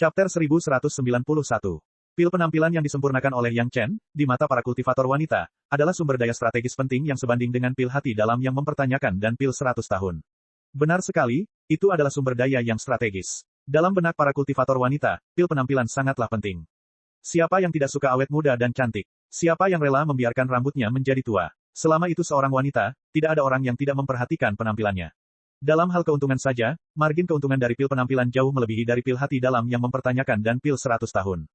Chapter 1191. Pil penampilan yang disempurnakan oleh Yang Chen, di mata para kultivator wanita, adalah sumber daya strategis penting yang sebanding dengan pil hati dalam yang mempertanyakan dan pil 100 tahun. Benar sekali, itu adalah sumber daya yang strategis. Dalam benak para kultivator wanita, pil penampilan sangatlah penting. Siapa yang tidak suka awet muda dan cantik? Siapa yang rela membiarkan rambutnya menjadi tua? Selama itu seorang wanita, tidak ada orang yang tidak memperhatikan penampilannya. Dalam hal keuntungan saja, margin keuntungan dari pil penampilan jauh melebihi dari pil hati dalam yang mempertanyakan dan pil 100 tahun.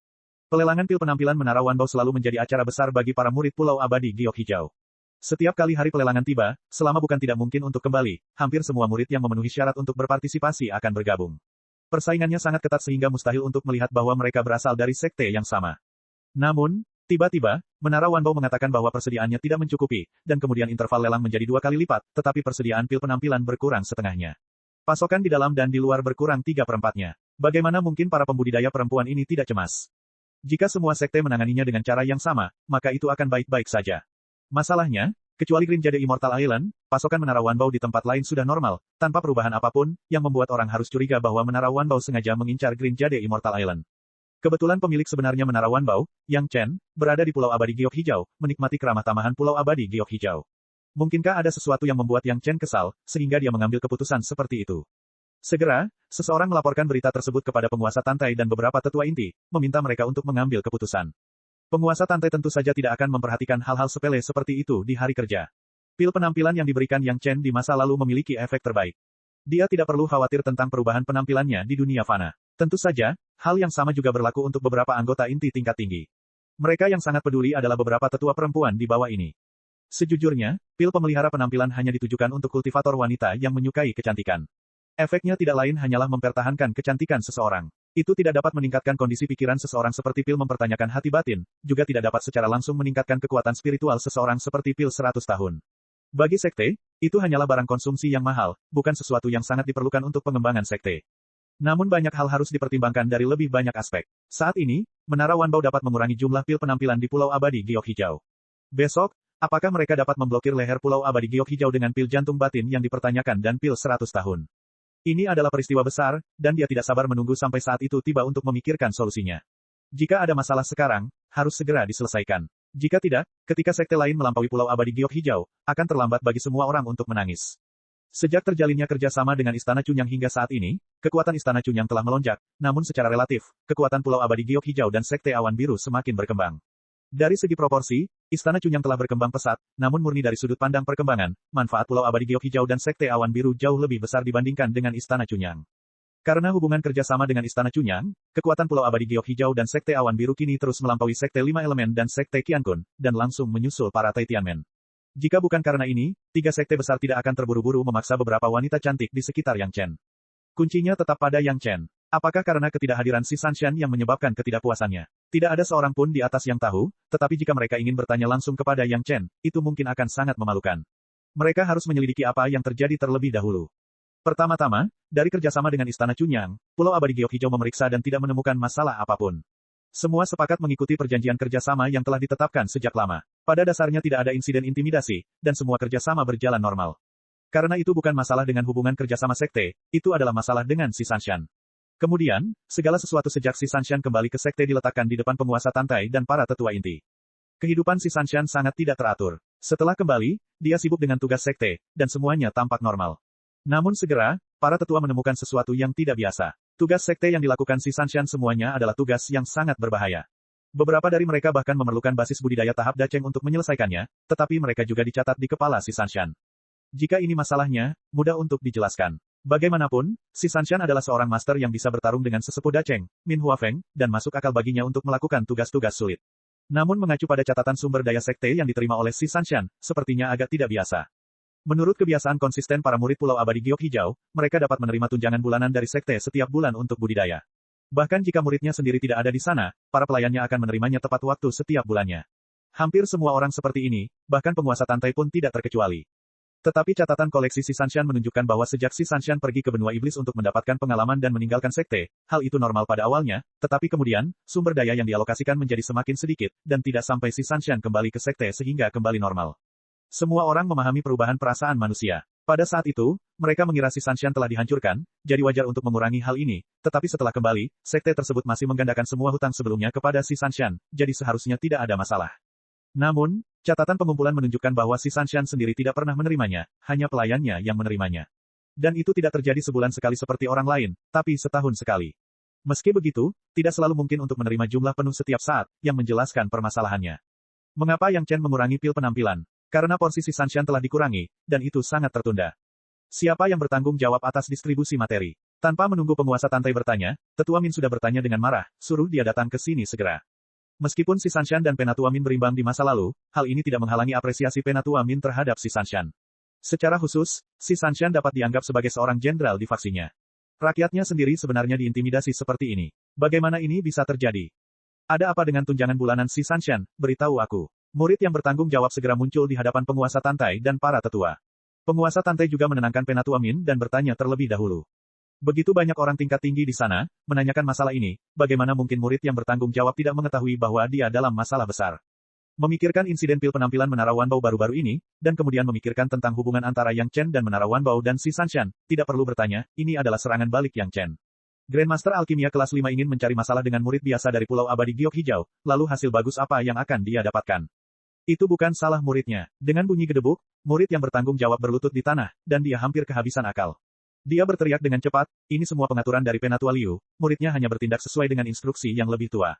Pelelangan pil penampilan Menara Wanbao selalu menjadi acara besar bagi para murid Pulau Abadi Giok Hijau. Setiap kali hari pelelangan tiba, selama bukan tidak mungkin untuk kembali, hampir semua murid yang memenuhi syarat untuk berpartisipasi akan bergabung. Persaingannya sangat ketat sehingga mustahil untuk melihat bahwa mereka berasal dari sekte yang sama. Namun, tiba-tiba, Menara Wanbao mengatakan bahwa persediaannya tidak mencukupi, dan kemudian interval lelang menjadi 2 kali lipat, tetapi persediaan pil penampilan berkurang setengahnya. Pasokan di dalam dan di luar berkurang 3/4-nya. Bagaimana mungkin para pembudidaya perempuan ini tidak cemas? Jika semua sekte menanganinya dengan cara yang sama, maka itu akan baik-baik saja. Masalahnya, kecuali Green Jade Immortal Island, pasokan Menara Wanbao di tempat lain sudah normal, tanpa perubahan apapun, yang membuat orang harus curiga bahwa Menara Wanbao sengaja mengincar Green Jade Immortal Island. Kebetulan pemilik sebenarnya Menara Wanbao, Yang Chen, berada di Pulau Abadi Giok Hijau, menikmati keramah tamahan Pulau Abadi Giok Hijau. Mungkinkah ada sesuatu yang membuat Yang Chen kesal, sehingga dia mengambil keputusan seperti itu? Segera, seseorang melaporkan berita tersebut kepada penguasa Tantai dan beberapa tetua inti, meminta mereka untuk mengambil keputusan. Penguasa Tantai tentu saja tidak akan memperhatikan hal-hal sepele seperti itu di hari kerja. Pil penampilan yang diberikan Yang Chen di masa lalu memiliki efek terbaik. Dia tidak perlu khawatir tentang perubahan penampilannya di dunia fana. Tentu saja, hal yang sama juga berlaku untuk beberapa anggota inti tingkat tinggi. Mereka yang sangat peduli adalah beberapa tetua perempuan di bawah ini. Sejujurnya, pil pemelihara penampilan hanya ditujukan untuk kultivator wanita yang menyukai kecantikan. Efeknya tidak lain hanyalah mempertahankan kecantikan seseorang. Itu tidak dapat meningkatkan kondisi pikiran seseorang seperti pil mempertanyakan hati batin, juga tidak dapat secara langsung meningkatkan kekuatan spiritual seseorang seperti pil 100 tahun. Bagi sekte, itu hanyalah barang konsumsi yang mahal, bukan sesuatu yang sangat diperlukan untuk pengembangan sekte. Namun banyak hal harus dipertimbangkan dari lebih banyak aspek. Saat ini, Menara Wanbao dapat mengurangi jumlah pil penampilan di Pulau Abadi Giok Hijau. Besok, apakah mereka dapat memblokir leher Pulau Abadi Giok Hijau dengan pil jantung batin yang dipertanyakan dan pil 100 tahun? Ini adalah peristiwa besar, dan dia tidak sabar menunggu sampai saat itu tiba untuk memikirkan solusinya. Jika ada masalah sekarang, harus segera diselesaikan. Jika tidak, ketika sekte lain melampaui Pulau Abadi Giok Hijau, akan terlambat bagi semua orang untuk menangis. Sejak terjalinnya kerjasama dengan Istana Cunyang hingga saat ini, kekuatan Istana Cunyang telah melonjak, namun secara relatif, kekuatan Pulau Abadi Giok Hijau dan Sekte Awan Biru semakin berkembang. Dari segi proporsi, Istana Cunyang telah berkembang pesat, namun murni dari sudut pandang perkembangan, manfaat Pulau Abadi Giok Hijau dan Sekte Awan Biru jauh lebih besar dibandingkan dengan Istana Cunyang. Karena hubungan kerjasama dengan Istana Cunyang, kekuatan Pulau Abadi Giok Hijau dan Sekte Awan Biru kini terus melampaui Sekte 5 Elemen dan Sekte Qiankun, dan langsung menyusul para Taitianmen. Jika bukan karena ini, 3 sekte besar tidak akan terburu-buru memaksa beberapa wanita cantik di sekitar Yang Chen. Kuncinya tetap pada Yang Chen. Apakah karena ketidakhadiran si Sanshan yang menyebabkan ketidakpuasannya? Tidak ada seorang pun di atas yang tahu, tetapi jika mereka ingin bertanya langsung kepada Yang Chen, itu mungkin akan sangat memalukan. Mereka harus menyelidiki apa yang terjadi terlebih dahulu. Pertama-tama, dari kerjasama dengan Istana Cunyang, Pulau Abadi Giok Hijau memeriksa dan tidak menemukan masalah apapun. Semua sepakat mengikuti perjanjian kerjasama yang telah ditetapkan sejak lama. Pada dasarnya tidak ada insiden intimidasi, dan semua kerjasama berjalan normal. Karena itu bukan masalah dengan hubungan kerjasama sekte, itu adalah masalah dengan si Sanshan. Kemudian, segala sesuatu sejak si Sanshan kembali ke sekte diletakkan di depan penguasa Tantai dan para tetua inti. Kehidupan si Sanshan sangat tidak teratur. Setelah kembali, dia sibuk dengan tugas sekte, dan semuanya tampak normal. Namun segera, para tetua menemukan sesuatu yang tidak biasa. Tugas sekte yang dilakukan si Sanshan semuanya adalah tugas yang sangat berbahaya. Beberapa dari mereka bahkan memerlukan basis budidaya tahap Dacheng untuk menyelesaikannya, tetapi mereka juga dicatat di kepala si Sanshan. Jika ini masalahnya, mudah untuk dijelaskan. Bagaimanapun, si Sanshan adalah seorang master yang bisa bertarung dengan sesepuh Dacheng, Min Huafeng, dan masuk akal baginya untuk melakukan tugas-tugas sulit. Namun mengacu pada catatan sumber daya sekte yang diterima oleh si Sanshan, sepertinya agak tidak biasa. Menurut kebiasaan konsisten para murid Pulau Abadi Giok Hijau, mereka dapat menerima tunjangan bulanan dari sekte setiap bulan untuk budidaya. Bahkan jika muridnya sendiri tidak ada di sana, para pelayannya akan menerimanya tepat waktu setiap bulannya. Hampir semua orang seperti ini, bahkan penguasa Tantai pun tidak terkecuali. Tetapi catatan koleksi si Sanshan menunjukkan bahwa sejak si Sanshan pergi ke benua iblis untuk mendapatkan pengalaman dan meninggalkan sekte, hal itu normal pada awalnya, tetapi kemudian, sumber daya yang dialokasikan menjadi semakin sedikit, dan tidak sampai si Sanshan kembali ke sekte sehingga kembali normal. Semua orang memahami perubahan perasaan manusia. Pada saat itu, mereka mengira si Sanshan telah dihancurkan, jadi wajar untuk mengurangi hal ini, tetapi setelah kembali, sekte tersebut masih menggandakan semua hutang sebelumnya kepada si Sanshan, jadi seharusnya tidak ada masalah. Namun, catatan pengumpulan menunjukkan bahwa si Sanshan sendiri tidak pernah menerimanya, hanya pelayannya yang menerimanya. Dan itu tidak terjadi sebulan sekali seperti orang lain, tapi setahun sekali. Meski begitu, tidak selalu mungkin untuk menerima jumlah penuh setiap saat, yang menjelaskan permasalahannya. Mengapa Yang Chen mengurangi pil penampilan? Karena porsi si Sanshan telah dikurangi, dan itu sangat tertunda. Siapa yang bertanggung jawab atas distribusi materi? Tanpa menunggu penguasa Tantai bertanya, Tetua Min sudah bertanya dengan marah, suruh dia datang ke sini segera. Meskipun si Sanshan dan Penatua Min berimbang di masa lalu, hal ini tidak menghalangi apresiasi Penatua Min terhadap si Sanshan. Secara khusus, si Sanshan dapat dianggap sebagai seorang jenderal di faksinya. Rakyatnya sendiri sebenarnya diintimidasi seperti ini. Bagaimana ini bisa terjadi? Ada apa dengan tunjangan bulanan si Sanshan? Beritahu aku. Murid yang bertanggung jawab segera muncul di hadapan penguasa Tantai dan para tetua. Penguasa Tantai juga menenangkan Penatua Min dan bertanya terlebih dahulu. Begitu banyak orang tingkat tinggi di sana, menanyakan masalah ini, bagaimana mungkin murid yang bertanggung jawab tidak mengetahui bahwa dia dalam masalah besar. Memikirkan insiden pil penampilan Menara Wanbao baru-baru ini, dan kemudian memikirkan tentang hubungan antara Yang Chen dan Menara Wanbao dan si Sanshan, tidak perlu bertanya, ini adalah serangan balik Yang Chen. Grandmaster Alkimia kelas 5 ingin mencari masalah dengan murid biasa dari Pulau Abadi Giok Hijau, lalu hasil bagus apa yang akan dia dapatkan? Itu bukan salah muridnya. Dengan bunyi gedebuk, murid yang bertanggung jawab berlutut di tanah, dan dia hampir kehabisan akal. Dia berteriak dengan cepat, ini semua pengaturan dari Penatua Liu, muridnya hanya bertindak sesuai dengan instruksi yang lebih tua.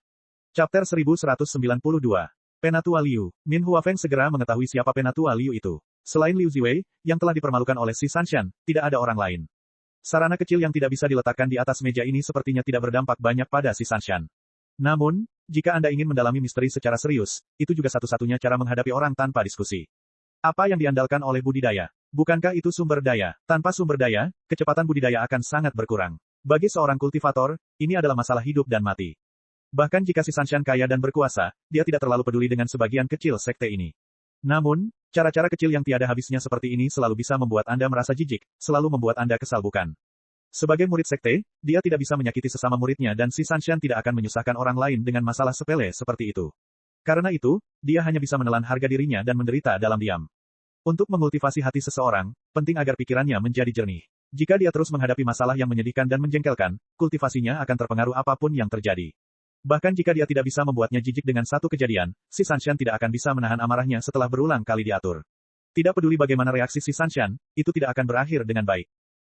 Chapter 1192. Penatua Liu. Min Huafeng segera mengetahui siapa Penatua Liu itu. Selain Liu Ziwei, yang telah dipermalukan oleh si Sanshan, tidak ada orang lain. Sarana kecil yang tidak bisa diletakkan di atas meja ini sepertinya tidak berdampak banyak pada si Sanshan. Namun, jika Anda ingin mendalami misteri secara serius, itu juga satu-satunya cara menghadapi orang tanpa diskusi. Apa yang diandalkan oleh budidaya? Bukankah itu sumber daya? Tanpa sumber daya, kecepatan budidaya akan sangat berkurang. Bagi seorang kultivator, ini adalah masalah hidup dan mati. Bahkan jika si Sanshan kaya dan berkuasa, dia tidak terlalu peduli dengan sebagian kecil sekte ini. Namun, cara-cara kecil yang tiada habisnya seperti ini selalu bisa membuat Anda merasa jijik, selalu membuat Anda kesal bukan? Sebagai murid sekte, dia tidak bisa menyakiti sesama muridnya dan si Sanshan tidak akan menyusahkan orang lain dengan masalah sepele seperti itu. Karena itu, dia hanya bisa menelan harga dirinya dan menderita dalam diam. Untuk mengultivasi hati seseorang, penting agar pikirannya menjadi jernih. Jika dia terus menghadapi masalah yang menyedihkan dan menjengkelkan, kultivasinya akan terpengaruh apapun yang terjadi. Bahkan jika dia tidak bisa membuatnya jijik dengan satu kejadian, si Sanshan tidak akan bisa menahan amarahnya setelah berulang kali diatur. Tidak peduli bagaimana reaksi si Sanshan, itu tidak akan berakhir dengan baik.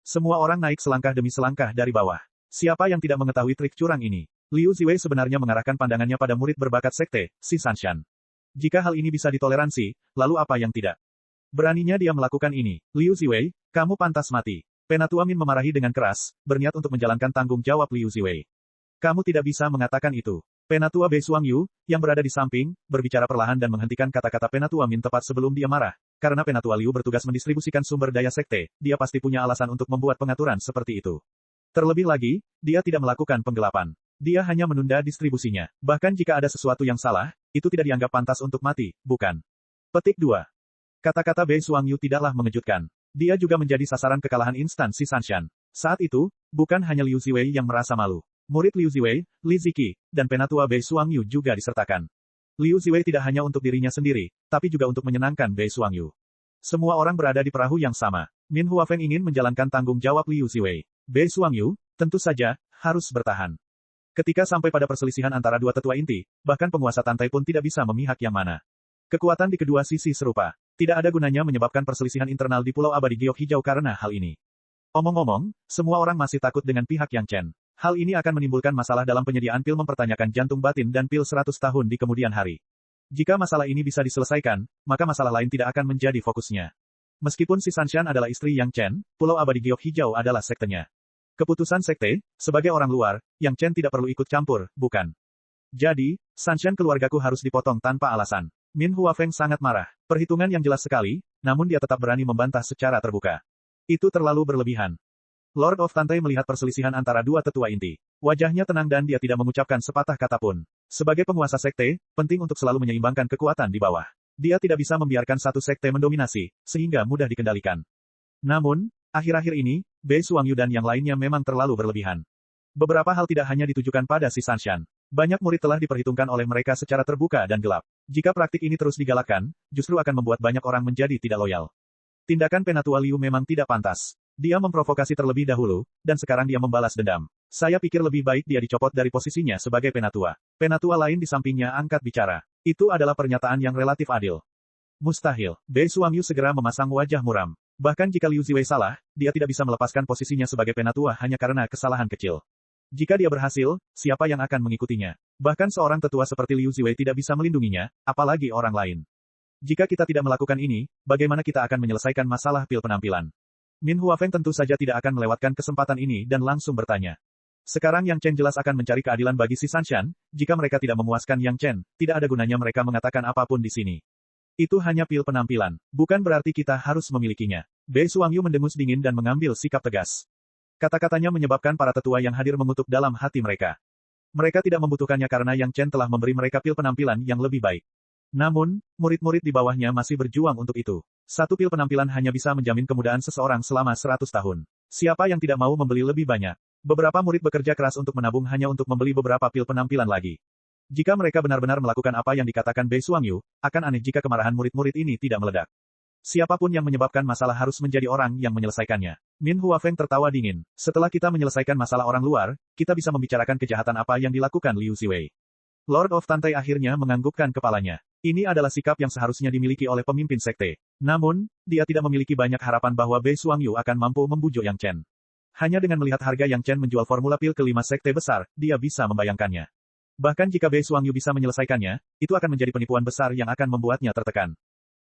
Semua orang naik selangkah demi selangkah dari bawah. Siapa yang tidak mengetahui trik curang ini? Liu Ziwei sebenarnya mengarahkan pandangannya pada murid berbakat sekte, si Sanshan. Jika hal ini bisa ditoleransi, lalu apa yang tidak? Beraninya dia melakukan ini. Liu Ziwei, kamu pantas mati. Penatua Min memarahi dengan keras, berniat untuk menjalankan tanggung jawab Liu Ziwei. Kamu tidak bisa mengatakan itu. Penatua Bei Suangyu, yang berada di samping, berbicara perlahan dan menghentikan kata-kata Penatua Min tepat sebelum dia marah. Karena Penatua Liu bertugas mendistribusikan sumber daya sekte, dia pasti punya alasan untuk membuat pengaturan seperti itu. Terlebih lagi, dia tidak melakukan penggelapan. Dia hanya menunda distribusinya. Bahkan jika ada sesuatu yang salah, itu tidak dianggap pantas untuk mati, bukan? Petik 2. Kata-kata Bei Suangyu tidaklah mengejutkan. Dia juga menjadi sasaran kekalahan instan si Sanshan. Saat itu, bukan hanya Liu Ziwei yang merasa malu. Murid Liu Ziwei, Li Ziki, dan Penatua Bei Suangyu juga disertakan. Liu Ziwei tidak hanya untuk dirinya sendiri, tapi juga untuk menyenangkan Bei Suangyu. Semua orang berada di perahu yang sama. Min Huafeng ingin menjalankan tanggung jawab Liu Ziwei. Bei Suangyu, tentu saja, harus bertahan. Ketika sampai pada perselisihan antara dua tetua inti, bahkan penguasa Tantai pun tidak bisa memihak yang mana. Kekuatan di kedua sisi serupa. Tidak ada gunanya menyebabkan perselisihan internal di Pulau Abadi Giok Hijau karena hal ini. Omong-omong, semua orang masih takut dengan pihak Yang Chen. Hal ini akan menimbulkan masalah dalam penyediaan pil mempertanyakan jantung batin dan pil 100 tahun di kemudian hari. Jika masalah ini bisa diselesaikan, maka masalah lain tidak akan menjadi fokusnya. Meskipun si Sanshan adalah istri Yang Chen, Pulau Abadi Giok Hijau adalah sektenya. Keputusan sekte, sebagai orang luar, Yang Chen tidak perlu ikut campur, bukan? Jadi, Sanshan keluargaku harus dipotong tanpa alasan. Min Huafeng sangat marah. Perhitungan yang jelas sekali, namun dia tetap berani membantah secara terbuka. Itu terlalu berlebihan. Lord of Tantai melihat perselisihan antara dua tetua inti. Wajahnya tenang dan dia tidak mengucapkan sepatah kata pun. Sebagai penguasa sekte, penting untuk selalu menyeimbangkan kekuatan di bawah. Dia tidak bisa membiarkan satu sekte mendominasi, sehingga mudah dikendalikan. Namun, akhir-akhir ini, Bei Suangyu dan yang lainnya memang terlalu berlebihan. Beberapa hal tidak hanya ditujukan pada si Sanshan. Banyak murid telah diperhitungkan oleh mereka secara terbuka dan gelap. Jika praktik ini terus digalakkan, justru akan membuat banyak orang menjadi tidak loyal. Tindakan Penatua Liu memang tidak pantas. Dia memprovokasi terlebih dahulu, dan sekarang dia membalas dendam. Saya pikir lebih baik dia dicopot dari posisinya sebagai penatua. Penatua lain di sampingnya angkat bicara. Itu adalah pernyataan yang relatif adil. Mustahil. Bei Suangyu segera memasang wajah muram. Bahkan jika Liu Ziwei salah, dia tidak bisa melepaskan posisinya sebagai penatua hanya karena kesalahan kecil. Jika dia berhasil, siapa yang akan mengikutinya? Bahkan seorang tetua seperti Liu Ziwei tidak bisa melindunginya, apalagi orang lain. Jika kita tidak melakukan ini, bagaimana kita akan menyelesaikan masalah pil penampilan? Min Huafeng tentu saja tidak akan melewatkan kesempatan ini dan langsung bertanya. Sekarang Yang Chen jelas akan mencari keadilan bagi si Sanshan, jika mereka tidak memuaskan Yang Chen, tidak ada gunanya mereka mengatakan apapun di sini. Itu hanya pil penampilan, bukan berarti kita harus memilikinya. Bei Suangyu mendengus dingin dan mengambil sikap tegas. Kata-katanya menyebabkan para tetua yang hadir mengutuk dalam hati mereka. Mereka tidak membutuhkannya karena Yang Chen telah memberi mereka pil penampilan yang lebih baik. Namun, murid-murid di bawahnya masih berjuang untuk itu. Satu pil penampilan hanya bisa menjamin kemudahan seseorang selama 100 tahun. Siapa yang tidak mau membeli lebih banyak? Beberapa murid bekerja keras untuk menabung hanya untuk membeli beberapa pil penampilan lagi. Jika mereka benar-benar melakukan apa yang dikatakan Bei Suangyu, akan aneh jika kemarahan murid-murid ini tidak meledak. Siapapun yang menyebabkan masalah harus menjadi orang yang menyelesaikannya. Min Huafeng tertawa dingin. Setelah kita menyelesaikan masalah orang luar, kita bisa membicarakan kejahatan apa yang dilakukan Liu Ziwei. Lord of Tantai akhirnya menganggukkan kepalanya. Ini adalah sikap yang seharusnya dimiliki oleh pemimpin sekte. Namun, dia tidak memiliki banyak harapan bahwa Bei Suangyu akan mampu membujuk Yang Chen. Hanya dengan melihat harga Yang Chen menjual formula pil kelima sekte besar, dia bisa membayangkannya. Bahkan jika Bei Suangyu bisa menyelesaikannya, itu akan menjadi penipuan besar yang akan membuatnya tertekan.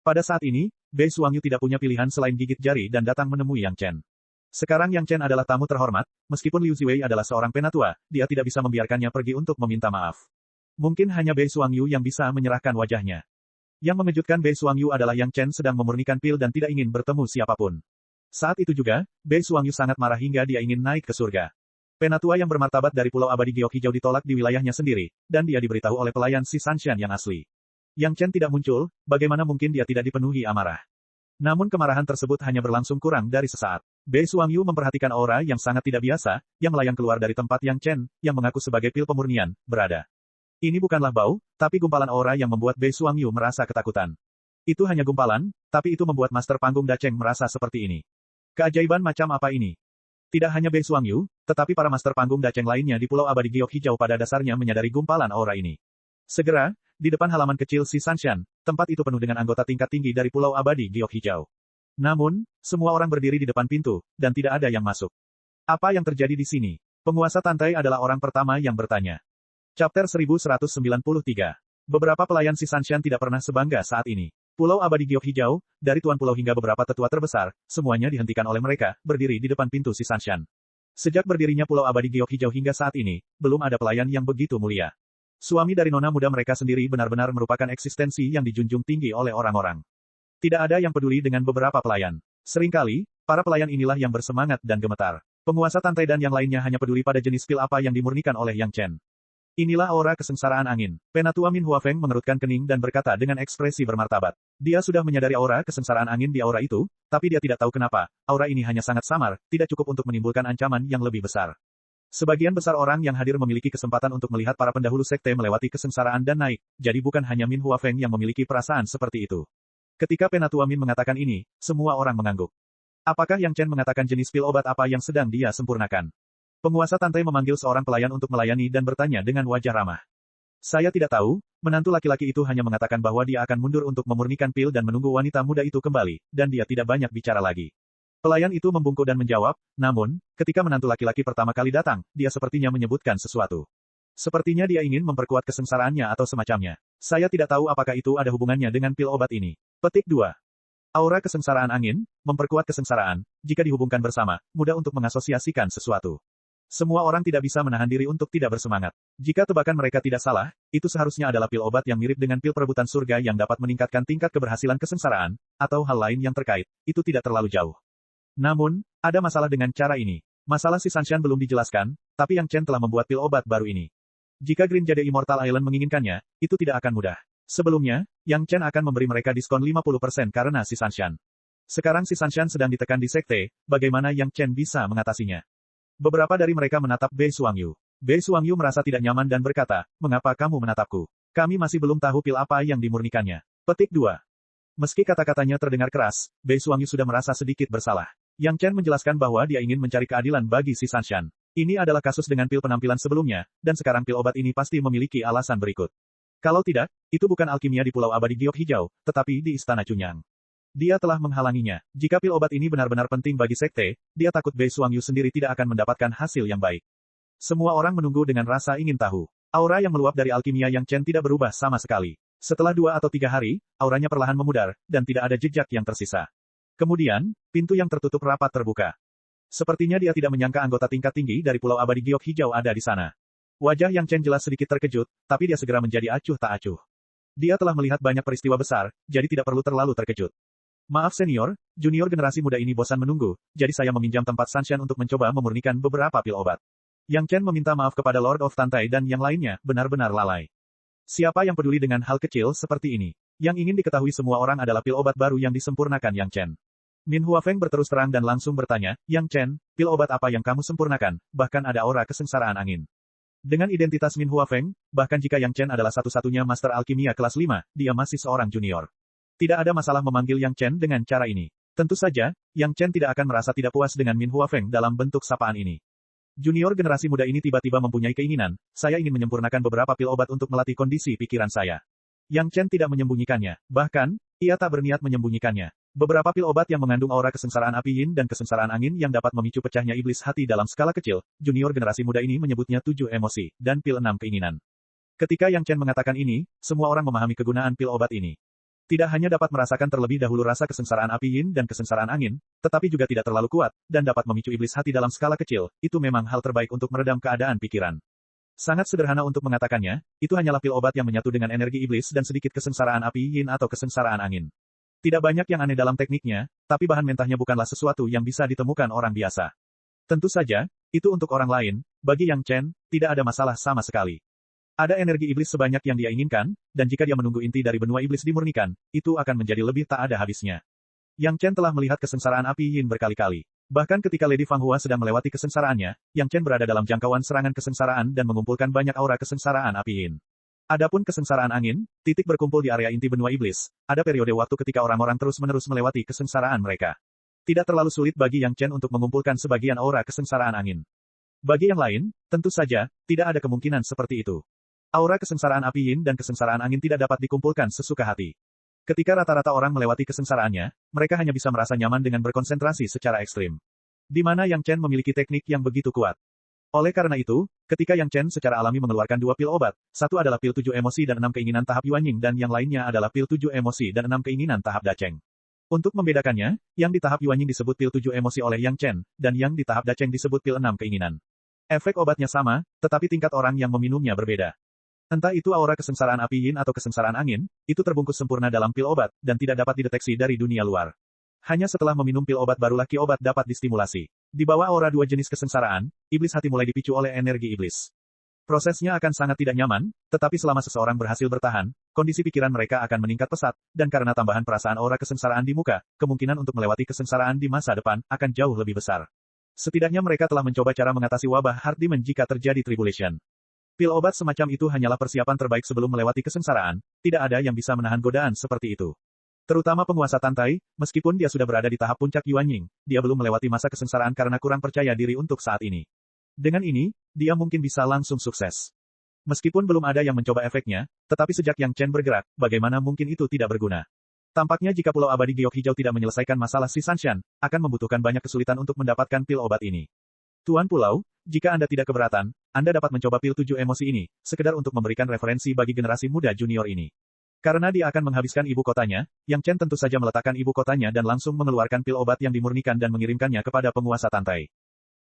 Pada saat ini, Bei Suangyu tidak punya pilihan selain gigit jari dan datang menemui Yang Chen. Sekarang Yang Chen adalah tamu terhormat, meskipun Liu Ziwei adalah seorang penatua, dia tidak bisa membiarkannya pergi untuk meminta maaf. Mungkin hanya Bei Suangyu yang bisa menyerahkan wajahnya. Yang mengejutkan Bei Suangyu adalah Yang Chen sedang memurnikan pil dan tidak ingin bertemu siapapun. Saat itu juga, Bei Suangyu sangat marah hingga dia ingin naik ke surga. Penatua yang bermartabat dari Pulau Abadi Giok Hijau ditolak di wilayahnya sendiri, dan dia diberitahu oleh pelayan si Sanshan yang asli. Yang Chen tidak muncul, bagaimana mungkin dia tidak dipenuhi amarah? Namun kemarahan tersebut hanya berlangsung kurang dari sesaat. Bei Suangyu memperhatikan aura yang sangat tidak biasa, yang melayang keluar dari tempat Yang Chen, yang mengaku sebagai pil pemurnian, berada. Ini bukanlah bau, tapi gumpalan aura yang membuat Bei Suangyu merasa ketakutan. Itu hanya gumpalan, tapi itu membuat master panggung Dacheng merasa seperti ini. Keajaiban macam apa ini? Tidak hanya Bei Suangyu, tetapi para master panggung Dacheng lainnya di Pulau Abadi Giok Hijau pada dasarnya menyadari gumpalan aura ini. Segera, di depan halaman kecil si Sanshan, tempat itu penuh dengan anggota tingkat tinggi dari Pulau Abadi Giok Hijau. Namun, semua orang berdiri di depan pintu, dan tidak ada yang masuk. Apa yang terjadi di sini? Penguasa Tantai adalah orang pertama yang bertanya. Chapter 1193. Beberapa pelayan si Sanshan tidak pernah sebangga saat ini. Pulau Abadi Giok Hijau, dari Tuan Pulau hingga beberapa tetua terbesar, semuanya dihentikan oleh mereka, berdiri di depan pintu si Sanshan. Sejak berdirinya Pulau Abadi Giok Hijau hingga saat ini, belum ada pelayan yang begitu mulia. Suami dari nona muda mereka sendiri benar-benar merupakan eksistensi yang dijunjung tinggi oleh orang-orang. Tidak ada yang peduli dengan beberapa pelayan. Seringkali, para pelayan inilah yang bersemangat dan gemetar. Penguasa Tantai dan yang lainnya hanya peduli pada jenis pil apa yang dimurnikan oleh Yang Chen. Inilah aura kesengsaraan angin. Penatua Min Huafeng mengerutkan kening dan berkata dengan ekspresi bermartabat. Dia sudah menyadari aura kesengsaraan angin di aura itu, tapi dia tidak tahu kenapa, aura ini hanya sangat samar, tidak cukup untuk menimbulkan ancaman yang lebih besar. Sebagian besar orang yang hadir memiliki kesempatan untuk melihat para pendahulu sekte melewati kesengsaraan dan naik, jadi bukan hanya Min Huafeng yang memiliki perasaan seperti itu. Ketika Penatua Min mengatakan ini, semua orang mengangguk. Apakah Yang Chen mengatakan jenis pil obat apa yang sedang dia sempurnakan? Penguasa Tantai memanggil seorang pelayan untuk melayani dan bertanya dengan wajah ramah. Saya tidak tahu, menantu laki-laki itu hanya mengatakan bahwa dia akan mundur untuk memurnikan pil dan menunggu wanita muda itu kembali, dan dia tidak banyak bicara lagi. Pelayan itu membungkuk dan menjawab, namun, ketika menantu laki-laki pertama kali datang, dia sepertinya menyebutkan sesuatu. Sepertinya dia ingin memperkuat kesengsaraannya atau semacamnya. Saya tidak tahu apakah itu ada hubungannya dengan pil obat ini. Petik 2. Aura kesengsaraan angin, memperkuat kesengsaraan, jika dihubungkan bersama, mudah untuk mengasosiasikan sesuatu. Semua orang tidak bisa menahan diri untuk tidak bersemangat. Jika tebakan mereka tidak salah, itu seharusnya adalah pil obat yang mirip dengan pil perebutan surga yang dapat meningkatkan tingkat keberhasilan kesengsaraan, atau hal lain yang terkait, itu tidak terlalu jauh. Namun, ada masalah dengan cara ini. Masalah si Sanshan belum dijelaskan, tapi Yang Chen telah membuat pil obat baru ini. Jika Green Jade Immortal Island menginginkannya, itu tidak akan mudah. Sebelumnya, Yang Chen akan memberi mereka diskon 50% karena si Sanshan. Sekarang si Sanshan sedang ditekan di sekte, bagaimana Yang Chen bisa mengatasinya? Beberapa dari mereka menatap Bei Suangyu. Bei Suangyu merasa tidak nyaman dan berkata, mengapa kamu menatapku? Kami masih belum tahu pil apa yang dimurnikannya. Petik 2. Meski kata-katanya terdengar keras, Bei Suangyu sudah merasa sedikit bersalah. Yang Chen menjelaskan bahwa dia ingin mencari keadilan bagi si Sanshan. Ini adalah kasus dengan pil penampilan sebelumnya, dan sekarang pil obat ini pasti memiliki alasan berikut. Kalau tidak, itu bukan alkimia di Pulau Abadi Giok Hijau, tetapi di Istana Cunyang. Dia telah menghalanginya. Jika pil obat ini benar-benar penting bagi sekte, dia takut Bei Suangyu sendiri tidak akan mendapatkan hasil yang baik. Semua orang menunggu dengan rasa ingin tahu. Aura yang meluap dari alkimia Yang Chen tidak berubah sama sekali. Setelah 2 atau 3 hari, auranya perlahan memudar, dan tidak ada jejak yang tersisa. Kemudian, pintu yang tertutup rapat terbuka. Sepertinya dia tidak menyangka anggota tingkat tinggi dari Pulau Abadi Giok Hijau ada di sana. Wajah Yang Chen jelas sedikit terkejut, tapi dia segera menjadi acuh tak acuh. Dia telah melihat banyak peristiwa besar, jadi tidak perlu terlalu terkejut. Maaf senior, junior generasi muda ini bosan menunggu, jadi saya meminjam tempat Sanshan untuk mencoba memurnikan beberapa pil obat. Yang Chen meminta maaf kepada Lord of Tantai dan yang lainnya, benar-benar lalai. Siapa yang peduli dengan hal kecil seperti ini? Yang ingin diketahui semua orang adalah pil obat baru yang disempurnakan Yang Chen. Min Huafeng berterus terang dan langsung bertanya, Yang Chen, pil obat apa yang kamu sempurnakan? Bahkan ada aura kesengsaraan angin. Dengan identitas Min Huafeng, bahkan jika Yang Chen adalah satu-satunya master alkimia kelas 5, dia masih seorang junior. Tidak ada masalah memanggil Yang Chen dengan cara ini. Tentu saja, Yang Chen tidak akan merasa tidak puas dengan Min Huafeng dalam bentuk sapaan ini. Junior generasi muda ini tiba-tiba mempunyai keinginan, saya ingin menyempurnakan beberapa pil obat untuk melatih kondisi pikiran saya. Yang Chen tidak menyembunyikannya, bahkan, ia tak berniat menyembunyikannya. Beberapa pil obat yang mengandung aura kesengsaraan api yin dan kesengsaraan angin yang dapat memicu pecahnya iblis hati dalam skala kecil, junior generasi muda ini menyebutnya 7 emosi, dan pil 6 keinginan. Ketika Yang Chen mengatakan ini, semua orang memahami kegunaan pil obat ini. Tidak hanya dapat merasakan terlebih dahulu rasa kesengsaraan api yin dan kesengsaraan angin, tetapi juga tidak terlalu kuat, dan dapat memicu iblis hati dalam skala kecil, itu memang hal terbaik untuk meredam keadaan pikiran. Sangat sederhana untuk mengatakannya, itu hanyalah pil obat yang menyatu dengan energi iblis dan sedikit kesengsaraan api yin atau kesengsaraan angin. Tidak banyak yang aneh dalam tekniknya, tapi bahan mentahnya bukanlah sesuatu yang bisa ditemukan orang biasa. Tentu saja, itu untuk orang lain, bagi Yang Chen, tidak ada masalah sama sekali. Ada energi iblis sebanyak yang dia inginkan, dan jika dia menunggu inti dari benua iblis dimurnikan, itu akan menjadi lebih tak ada habisnya. Yang Chen telah melihat kesengsaraan api yin berkali-kali. Bahkan ketika Lady Fang Hua sedang melewati kesengsaraannya, Yang Chen berada dalam jangkauan serangan kesengsaraan dan mengumpulkan banyak aura kesengsaraan api yin. Adapun kesengsaraan angin, titik berkumpul di area inti benua iblis, ada periode waktu ketika orang-orang terus-menerus melewati kesengsaraan mereka. Tidak terlalu sulit bagi Yang Chen untuk mengumpulkan sebagian aura kesengsaraan angin. Bagi yang lain, tentu saja, tidak ada kemungkinan seperti itu. Aura kesengsaraan api yin dan kesengsaraan angin tidak dapat dikumpulkan sesuka hati. Ketika rata-rata orang melewati kesengsaraannya, mereka hanya bisa merasa nyaman dengan berkonsentrasi secara ekstrim. Di mana Yang Chen memiliki teknik yang begitu kuat. Oleh karena itu, ketika Yang Chen secara alami mengeluarkan 2 pil obat, satu adalah pil 7 emosi dan 6 keinginan tahap Yuanying dan yang lainnya adalah pil 7 emosi dan 6 keinginan tahap Dacheng. Untuk membedakannya, yang di tahap Yuanying disebut pil 7 emosi oleh Yang Chen, dan yang di tahap Dacheng disebut pil 6 keinginan. Efek obatnya sama, tetapi tingkat orang yang meminumnya berbeda. Entah itu aura kesengsaraan api yin atau kesengsaraan angin, itu terbungkus sempurna dalam pil obat, dan tidak dapat dideteksi dari dunia luar. Hanya setelah meminum pil obat barulah ki obat dapat distimulasi. Di bawah aura 2 jenis kesengsaraan, iblis hati mulai dipicu oleh energi iblis. Prosesnya akan sangat tidak nyaman, tetapi selama seseorang berhasil bertahan, kondisi pikiran mereka akan meningkat pesat, dan karena tambahan perasaan aura kesengsaraan di muka, kemungkinan untuk melewati kesengsaraan di masa depan akan jauh lebih besar. Setidaknya mereka telah mencoba cara mengatasi wabah Heart Demon jika terjadi tribulation. Pil obat semacam itu hanyalah persiapan terbaik sebelum melewati kesengsaraan, tidak ada yang bisa menahan godaan seperti itu. Terutama penguasa Tantai, meskipun dia sudah berada di tahap puncak Yuanying, dia belum melewati masa kesengsaraan karena kurang percaya diri untuk saat ini. Dengan ini, dia mungkin bisa langsung sukses. Meskipun belum ada yang mencoba efeknya, tetapi sejak Yang Chen bergerak, bagaimana mungkin itu tidak berguna? Tampaknya jika Pulau Abadi Giok Hijau tidak menyelesaikan masalah si Sanshan, akan membutuhkan banyak kesulitan untuk mendapatkan pil obat ini. Tuan Pulau, jika Anda tidak keberatan, Anda dapat mencoba pil 7 emosi ini, sekedar untuk memberikan referensi bagi generasi muda junior ini. Karena dia akan menghabiskan ibu kotanya, Yang Chen tentu saja meletakkan ibu kotanya dan langsung mengeluarkan pil obat yang dimurnikan dan mengirimkannya kepada penguasa Tantai.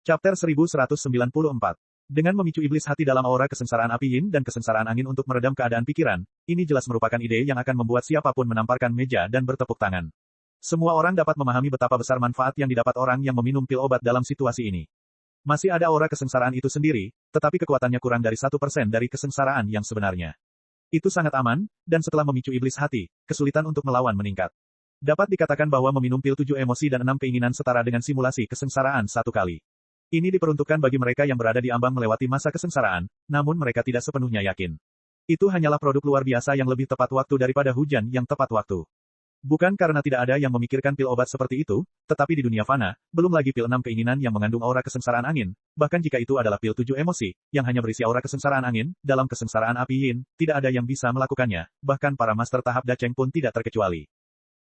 Chapter 1194. Dengan memicu iblis hati dalam aura kesengsaraan api yin dan kesengsaraan angin untuk meredam keadaan pikiran, ini jelas merupakan ide yang akan membuat siapapun menamparkan meja dan bertepuk tangan. Semua orang dapat memahami betapa besar manfaat yang didapat orang yang meminum pil obat dalam situasi ini. Masih ada aura kesengsaraan itu sendiri, tetapi kekuatannya kurang dari 1% dari kesengsaraan yang sebenarnya. Itu sangat aman, dan setelah memicu iblis hati, kesulitan untuk melawan meningkat. Dapat dikatakan bahwa meminum pil 7 emosi dan 6 keinginan setara dengan simulasi kesengsaraan 1 kali. Ini diperuntukkan bagi mereka yang berada di ambang melewati masa kesengsaraan, namun mereka tidak sepenuhnya yakin. Itu hanyalah produk luar biasa yang lebih tepat waktu daripada hujan yang tepat waktu. Bukan karena tidak ada yang memikirkan pil obat seperti itu, tetapi di dunia fana, belum lagi pil 6 keinginan yang mengandung aura kesengsaraan angin, bahkan jika itu adalah pil 7 emosi, yang hanya berisi aura kesengsaraan angin, dalam kesengsaraan api yin, tidak ada yang bisa melakukannya, bahkan para master tahap Dacheng pun tidak terkecuali.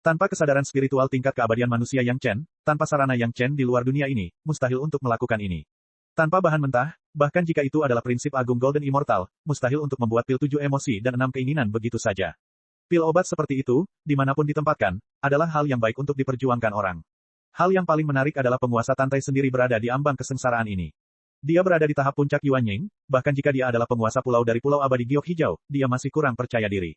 Tanpa kesadaran spiritual tingkat keabadian manusia Yang Chen, tanpa sarana Yang Chen di luar dunia ini, mustahil untuk melakukan ini. Tanpa bahan mentah, bahkan jika itu adalah prinsip agung Golden Immortal, mustahil untuk membuat pil 7 emosi dan 6 keinginan begitu saja. Pil obat seperti itu, dimanapun ditempatkan, adalah hal yang baik untuk diperjuangkan orang. Hal yang paling menarik adalah penguasa Tantai sendiri berada di ambang kesengsaraan ini. Dia berada di tahap puncak Yuanying, bahkan jika dia adalah penguasa pulau dari Pulau Abadi Giok Hijau, dia masih kurang percaya diri.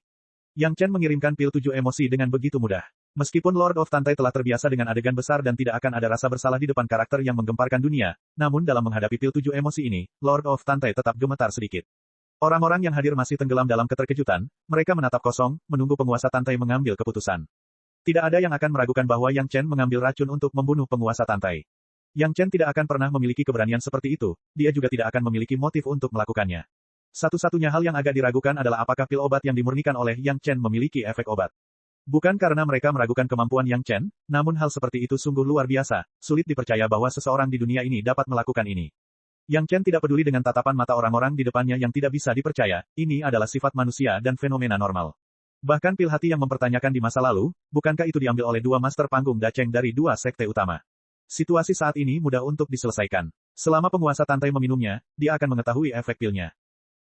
Yang Chen mengirimkan pil 7 emosi dengan begitu mudah. Meskipun Lord of Tantai telah terbiasa dengan adegan besar dan tidak akan ada rasa bersalah di depan karakter yang menggemparkan dunia, namun dalam menghadapi pil 7 emosi ini, Lord of Tantai tetap gemetar sedikit. Orang-orang yang hadir masih tenggelam dalam keterkejutan, mereka menatap kosong, menunggu penguasa Tantai mengambil keputusan. Tidak ada yang akan meragukan bahwa Yang Chen mengambil racun untuk membunuh penguasa Tantai. Yang Chen tidak akan pernah memiliki keberanian seperti itu, dia juga tidak akan memiliki motif untuk melakukannya. Satu-satunya hal yang agak diragukan adalah apakah pil obat yang dimurnikan oleh Yang Chen memiliki efek obat. Bukan karena mereka meragukan kemampuan Yang Chen, namun hal seperti itu sungguh luar biasa, sulit dipercaya bahwa seseorang di dunia ini dapat melakukan ini. Yang Chen tidak peduli dengan tatapan mata orang-orang di depannya yang tidak bisa dipercaya, ini adalah sifat manusia dan fenomena normal. Bahkan pil hati yang mempertanyakan di masa lalu, bukankah itu diambil oleh dua master panggung Dacheng dari dua sekte utama? Situasi saat ini mudah untuk diselesaikan. Selama penguasa Tantai meminumnya, dia akan mengetahui efek pilnya.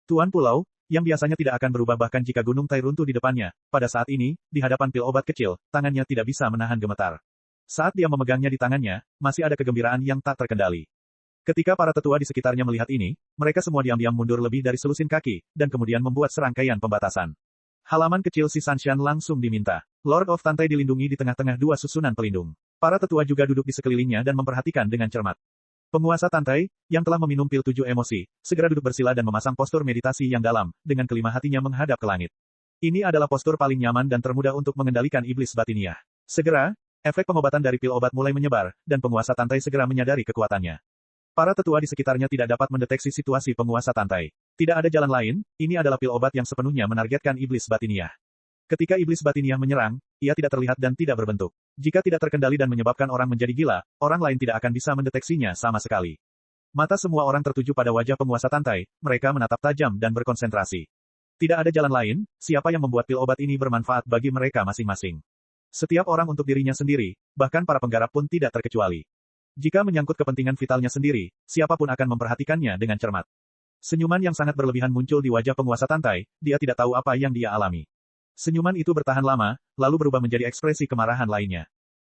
Tuan Pulau, yang biasanya tidak akan berubah bahkan jika Gunung Tai runtuh di depannya, pada saat ini, di hadapan pil obat kecil, tangannya tidak bisa menahan gemetar. Saat dia memegangnya di tangannya, masih ada kegembiraan yang tak terkendali. Ketika para tetua di sekitarnya melihat ini, mereka semua diam-diam mundur lebih dari selusin kaki, dan kemudian membuat serangkaian pembatasan. Halaman kecil si Sanshan langsung diminta. Lord of Tantai dilindungi di tengah-tengah dua susunan pelindung. Para tetua juga duduk di sekelilingnya dan memperhatikan dengan cermat. Penguasa Tantai, yang telah meminum pil 7 emosi, segera duduk bersila dan memasang postur meditasi yang dalam, dengan kelima hatinya menghadap ke langit. Ini adalah postur paling nyaman dan termudah untuk mengendalikan iblis batiniah. Segera, efek pengobatan dari pil obat mulai menyebar, dan penguasa Tantai segera menyadari kekuatannya. Para tetua di sekitarnya tidak dapat mendeteksi situasi penguasa Tantai. Tidak ada jalan lain, ini adalah pil obat yang sepenuhnya menargetkan iblis batiniah. Ketika iblis batiniah menyerang, ia tidak terlihat dan tidak berbentuk. Jika tidak terkendali dan menyebabkan orang menjadi gila, orang lain tidak akan bisa mendeteksinya sama sekali. Mata semua orang tertuju pada wajah penguasa Tantai, mereka menatap tajam dan berkonsentrasi. Tidak ada jalan lain, siapa yang membuat pil obat ini bermanfaat bagi mereka masing-masing. Setiap orang untuk dirinya sendiri, bahkan para penggarap pun tidak terkecuali. Jika menyangkut kepentingan vitalnya sendiri, siapapun akan memperhatikannya dengan cermat. Senyuman yang sangat berlebihan muncul di wajah penguasa Tantai, dia tidak tahu apa yang dia alami. Senyuman itu bertahan lama, lalu berubah menjadi ekspresi kemarahan lainnya.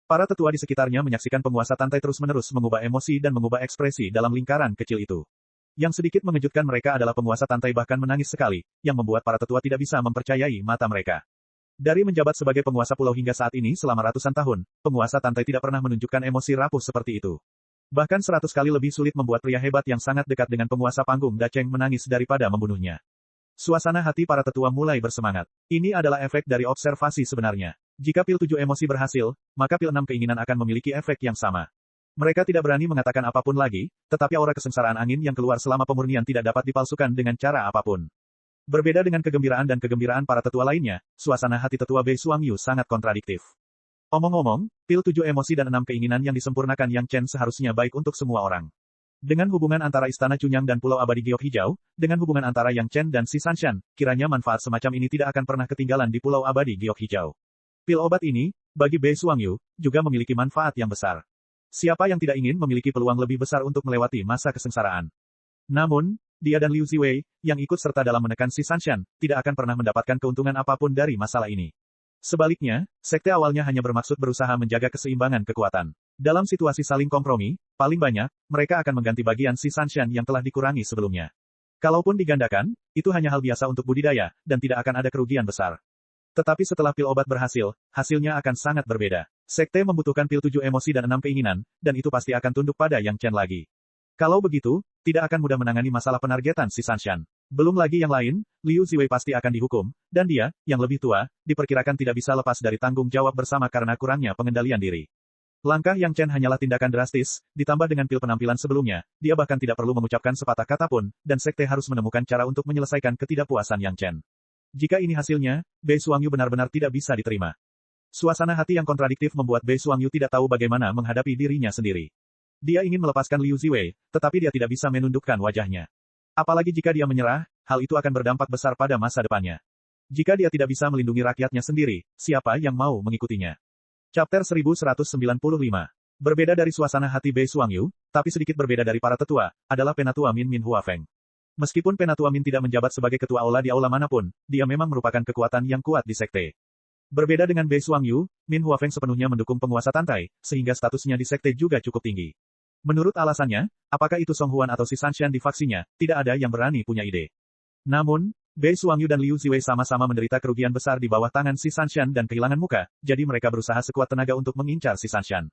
Para tetua di sekitarnya menyaksikan penguasa Tantai terus-menerus mengubah emosi dan mengubah ekspresi dalam lingkaran kecil itu. Yang sedikit mengejutkan mereka adalah penguasa Tantai bahkan menangis sekali, yang membuat para tetua tidak bisa mempercayai mata mereka. Dari menjabat sebagai penguasa pulau hingga saat ini selama ratusan tahun, penguasa Tantai tidak pernah menunjukkan emosi rapuh seperti itu. Bahkan 100 kali lebih sulit membuat pria hebat yang sangat dekat dengan penguasa panggung Dacheng menangis daripada membunuhnya. Suasana hati para tetua mulai bersemangat. Ini adalah efek dari observasi sebenarnya. Jika pil 7 emosi berhasil, maka pil 6 keinginan akan memiliki efek yang sama. Mereka tidak berani mengatakan apapun lagi, tetapi aura kesengsaraan angin yang keluar selama pemurnian tidak dapat dipalsukan dengan cara apapun. Berbeda dengan kegembiraan dan kegembiraan para tetua lainnya, suasana hati tetua Bei Suangyu sangat kontradiktif. Omong-omong, pil 7 emosi dan 6 keinginan yang disempurnakan Yang Chen seharusnya baik untuk semua orang. Dengan hubungan antara Istana Cunyang dan Pulau Abadi Giok Hijau, dengan hubungan antara Yang Chen dan si Sanshan, kiranya manfaat semacam ini tidak akan pernah ketinggalan di Pulau Abadi Giok Hijau. Pil obat ini, bagi Bei Suangyu, juga memiliki manfaat yang besar. Siapa yang tidak ingin memiliki peluang lebih besar untuk melewati masa kesengsaraan? Namun, dia dan Liu Ziwei, yang ikut serta dalam menekan si Sanshan, tidak akan pernah mendapatkan keuntungan apapun dari masalah ini. Sebaliknya, sekte awalnya hanya bermaksud berusaha menjaga keseimbangan kekuatan. Dalam situasi saling kompromi, paling banyak, mereka akan mengganti bagian si Sanshan yang telah dikurangi sebelumnya. Kalaupun digandakan, itu hanya hal biasa untuk budidaya, dan tidak akan ada kerugian besar. Tetapi setelah pil obat berhasil, hasilnya akan sangat berbeda. Sekte membutuhkan pil 7 emosi dan 6 keinginan, dan itu pasti akan tunduk pada Yang Chen lagi. Kalau begitu, tidak akan mudah menangani masalah penargetan si Sanshan. Belum lagi yang lain, Liu Ziwei pasti akan dihukum, dan dia, yang lebih tua, diperkirakan tidak bisa lepas dari tanggung jawab bersama karena kurangnya pengendalian diri. Langkah Yang Chen hanyalah tindakan drastis, ditambah dengan pil penampilan sebelumnya, dia bahkan tidak perlu mengucapkan sepatah kata pun, dan sekte harus menemukan cara untuk menyelesaikan ketidakpuasan Yang Chen. Jika ini hasilnya, Bei Suangyu benar-benar tidak bisa diterima. Suasana hati yang kontradiktif membuat Bei Suangyu tidak tahu bagaimana menghadapi dirinya sendiri. Dia ingin melepaskan Liu Ziwei, tetapi dia tidak bisa menundukkan wajahnya. Apalagi jika dia menyerah, hal itu akan berdampak besar pada masa depannya. Jika dia tidak bisa melindungi rakyatnya sendiri, siapa yang mau mengikutinya? Chapter 1195. Berbeda dari suasana hati Bei Suangyu, tapi sedikit berbeda dari para tetua, adalah Penatua Min Huafeng. Meskipun Penatua Min tidak menjabat sebagai ketua aula di aula manapun, dia memang merupakan kekuatan yang kuat di sekte. Berbeda dengan Bei Suangyu, Min Huafeng sepenuhnya mendukung penguasa Tantai, sehingga statusnya di sekte juga cukup tinggi. Menurut alasannya, apakah itu Song Huan atau Si Sanshan di faksinya, tidak ada yang berani punya ide. Namun, Bei Suangyu dan Liu Ziwei sama-sama menderita kerugian besar di bawah tangan Si Sanshan dan kehilangan muka, jadi mereka berusaha sekuat tenaga untuk mengincar Si Sanshan.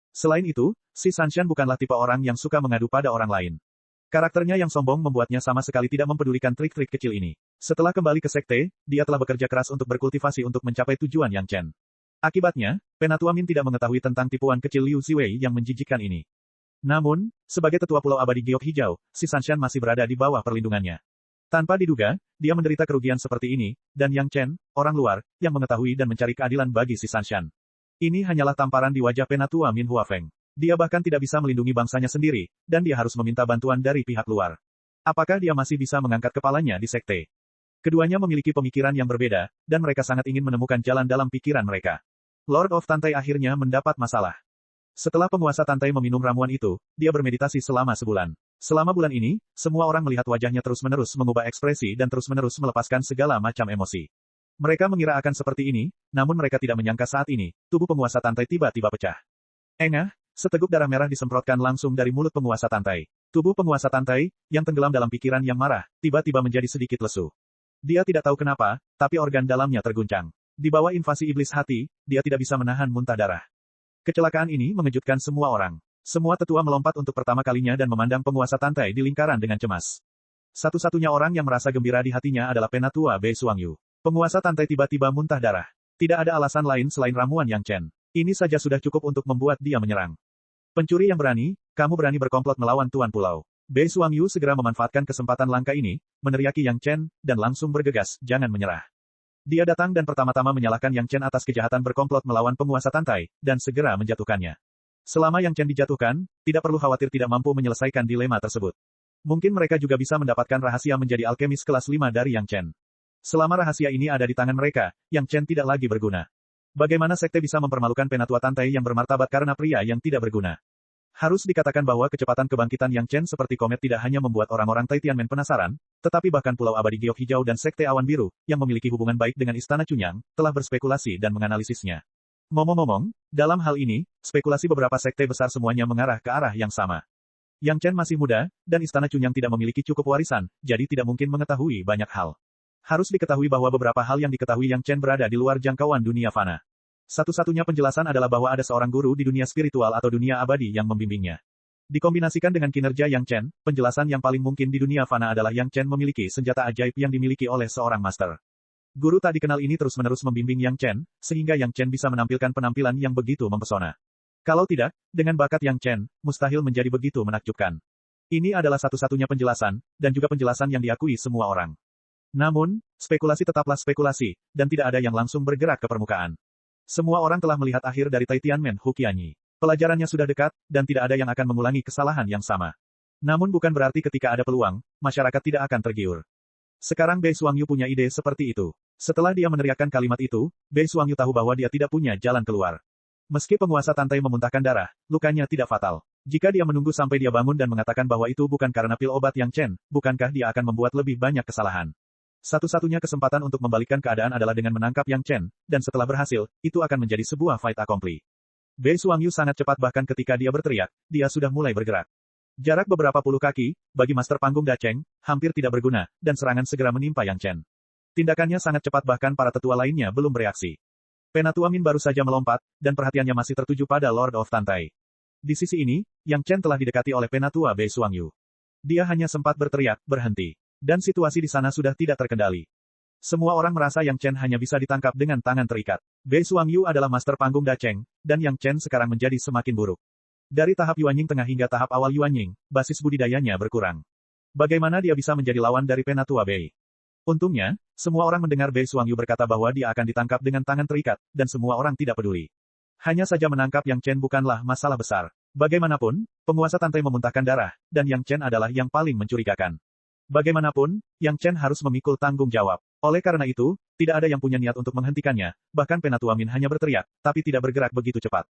Selain itu, Si Sanshan bukanlah tipe orang yang suka mengadu pada orang lain. Karakternya yang sombong membuatnya sama sekali tidak mempedulikan trik-trik kecil ini. Setelah kembali ke sekte, dia telah bekerja keras untuk berkultivasi untuk mencapai tujuan Yang Chen. Akibatnya, Penatua Min tidak mengetahui tentang tipuan kecil Liu Ziwei yang menjijikkan ini. Namun, sebagai tetua Pulau Abadi Giok Hijau, Si Sanshan masih berada di bawah perlindungannya. Tanpa diduga, dia menderita kerugian seperti ini, dan Yang Chen, orang luar, yang mengetahui dan mencari keadilan bagi Si Sanshan. Ini hanyalah tamparan di wajah Penatua Min Huafeng. Dia bahkan tidak bisa melindungi bangsanya sendiri, dan dia harus meminta bantuan dari pihak luar. Apakah dia masih bisa mengangkat kepalanya di sekte? Keduanya memiliki pemikiran yang berbeda, dan mereka sangat ingin menemukan jalan dalam pikiran mereka. Lord of Tantai akhirnya mendapat masalah. Setelah penguasa Tantai meminum ramuan itu, dia bermeditasi selama sebulan. Selama bulan ini, semua orang melihat wajahnya terus-menerus mengubah ekspresi dan terus-menerus melepaskan segala macam emosi. Mereka mengira akan seperti ini, namun mereka tidak menyangka saat ini, tubuh penguasa Tantai tiba-tiba pecah. Engah, seteguk darah merah disemprotkan langsung dari mulut penguasa Tantai. Tubuh penguasa Tantai, yang tenggelam dalam pikiran yang marah, tiba-tiba menjadi sedikit lesu. Dia tidak tahu kenapa, tapi organ dalamnya terguncang. Di bawah invasi iblis hati, dia tidak bisa menahan muntah darah. Kecelakaan ini mengejutkan semua orang. Semua tetua melompat untuk pertama kalinya dan memandang penguasa Tantai di lingkaran dengan cemas. Satu-satunya orang yang merasa gembira di hatinya adalah Penatua Bei Suangyu. Penguasa Tantai tiba-tiba muntah darah. Tidak ada alasan lain selain ramuan Yang Chen. Ini saja sudah cukup untuk membuat dia menyerang. Pencuri yang berani, kamu berani berkomplot melawan Tuan Pulau. Bei Suangyu segera memanfaatkan kesempatan langka ini, meneriaki Yang Chen, dan langsung bergegas, jangan menyerah. Dia datang dan pertama-tama menyalahkan Yang Chen atas kejahatan berkomplot melawan penguasa Tantai, dan segera menjatuhkannya. Selama Yang Chen dijatuhkan, tidak perlu khawatir tidak mampu menyelesaikan dilema tersebut. Mungkin mereka juga bisa mendapatkan rahasia menjadi alkemis kelas 5 dari Yang Chen. Selama rahasia ini ada di tangan mereka, Yang Chen tidak lagi berguna. Bagaimana sekte bisa mempermalukan Penatua Tantai yang bermartabat karena pria yang tidak berguna? Harus dikatakan bahwa kecepatan kebangkitan Yang Chen seperti komet tidak hanya membuat orang-orang Taitianmen penasaran, tetapi bahkan Pulau Abadi Giok Hijau dan Sekte Awan Biru, yang memiliki hubungan baik dengan Istana Cunyang, telah berspekulasi dan menganalisisnya. Ngomong-ngomong, dalam hal ini, spekulasi beberapa sekte besar semuanya mengarah ke arah yang sama. Yang Chen masih muda, dan Istana Cunyang tidak memiliki cukup warisan, jadi tidak mungkin mengetahui banyak hal. Harus diketahui bahwa beberapa hal yang diketahui Yang Chen berada di luar jangkauan dunia fana. Satu-satunya penjelasan adalah bahwa ada seorang guru di dunia spiritual atau dunia abadi yang membimbingnya. Dikombinasikan dengan kinerja Yang Chen, penjelasan yang paling mungkin di dunia fana adalah Yang Chen memiliki senjata ajaib yang dimiliki oleh seorang master. Guru tak dikenal ini terus-menerus membimbing Yang Chen, sehingga Yang Chen bisa menampilkan penampilan yang begitu mempesona. Kalau tidak, dengan bakat Yang Chen, mustahil menjadi begitu menakjubkan. Ini adalah satu-satunya penjelasan, dan juga penjelasan yang diakui semua orang. Namun, spekulasi tetaplah spekulasi, dan tidak ada yang langsung bergerak ke permukaan. Semua orang telah melihat akhir dari Taitianmen Hu Qianyi. Pelajarannya sudah dekat, dan tidak ada yang akan mengulangi kesalahan yang sama. Namun bukan berarti ketika ada peluang, masyarakat tidak akan tergiur. Sekarang Bei Suangyu punya ide seperti itu. Setelah dia meneriakkan kalimat itu, Bei Suangyu tahu bahwa dia tidak punya jalan keluar. Meski penguasa Tantai memuntahkan darah, lukanya tidak fatal. Jika dia menunggu sampai dia bangun dan mengatakan bahwa itu bukan karena pil obat Yang Chen, bukankah dia akan membuat lebih banyak kesalahan? Satu-satunya kesempatan untuk membalikkan keadaan adalah dengan menangkap Yang Chen, dan setelah berhasil, itu akan menjadi sebuah fight accompli. Bei Suangyu sangat cepat bahkan ketika dia berteriak, dia sudah mulai bergerak. Jarak beberapa puluh kaki, bagi Master Panggung Dacheng, hampir tidak berguna, dan serangan segera menimpa Yang Chen. Tindakannya sangat cepat bahkan para tetua lainnya belum bereaksi. Penatua Min baru saja melompat, dan perhatiannya masih tertuju pada Lord of Tantai. Di sisi ini, Yang Chen telah didekati oleh Penatua Bei Suangyu. Dia hanya sempat berteriak, berhenti. Dan situasi di sana sudah tidak terkendali. Semua orang merasa Yang Chen hanya bisa ditangkap dengan tangan terikat. Bei Suangyu adalah Master Panggung Dacheng, dan Yang Chen sekarang menjadi semakin buruk. Dari tahap Yuanying tengah hingga tahap awal Yuanying, basis budidayanya berkurang. Bagaimana dia bisa menjadi lawan dari Penatua Bei? Untungnya, Semua orang mendengar Bei Suangyu berkata bahwa dia akan ditangkap dengan tangan terikat, dan semua orang tidak peduli. Hanya saja menangkap Yang Chen bukanlah masalah besar. Bagaimanapun, penguasa Tantai memuntahkan darah, dan Yang Chen adalah yang paling mencurigakan. Bagaimanapun, Yang Chen harus memikul tanggung jawab. Oleh karena itu, tidak ada yang punya niat untuk menghentikannya, bahkan Penatua Min hanya berteriak, tapi tidak bergerak begitu cepat.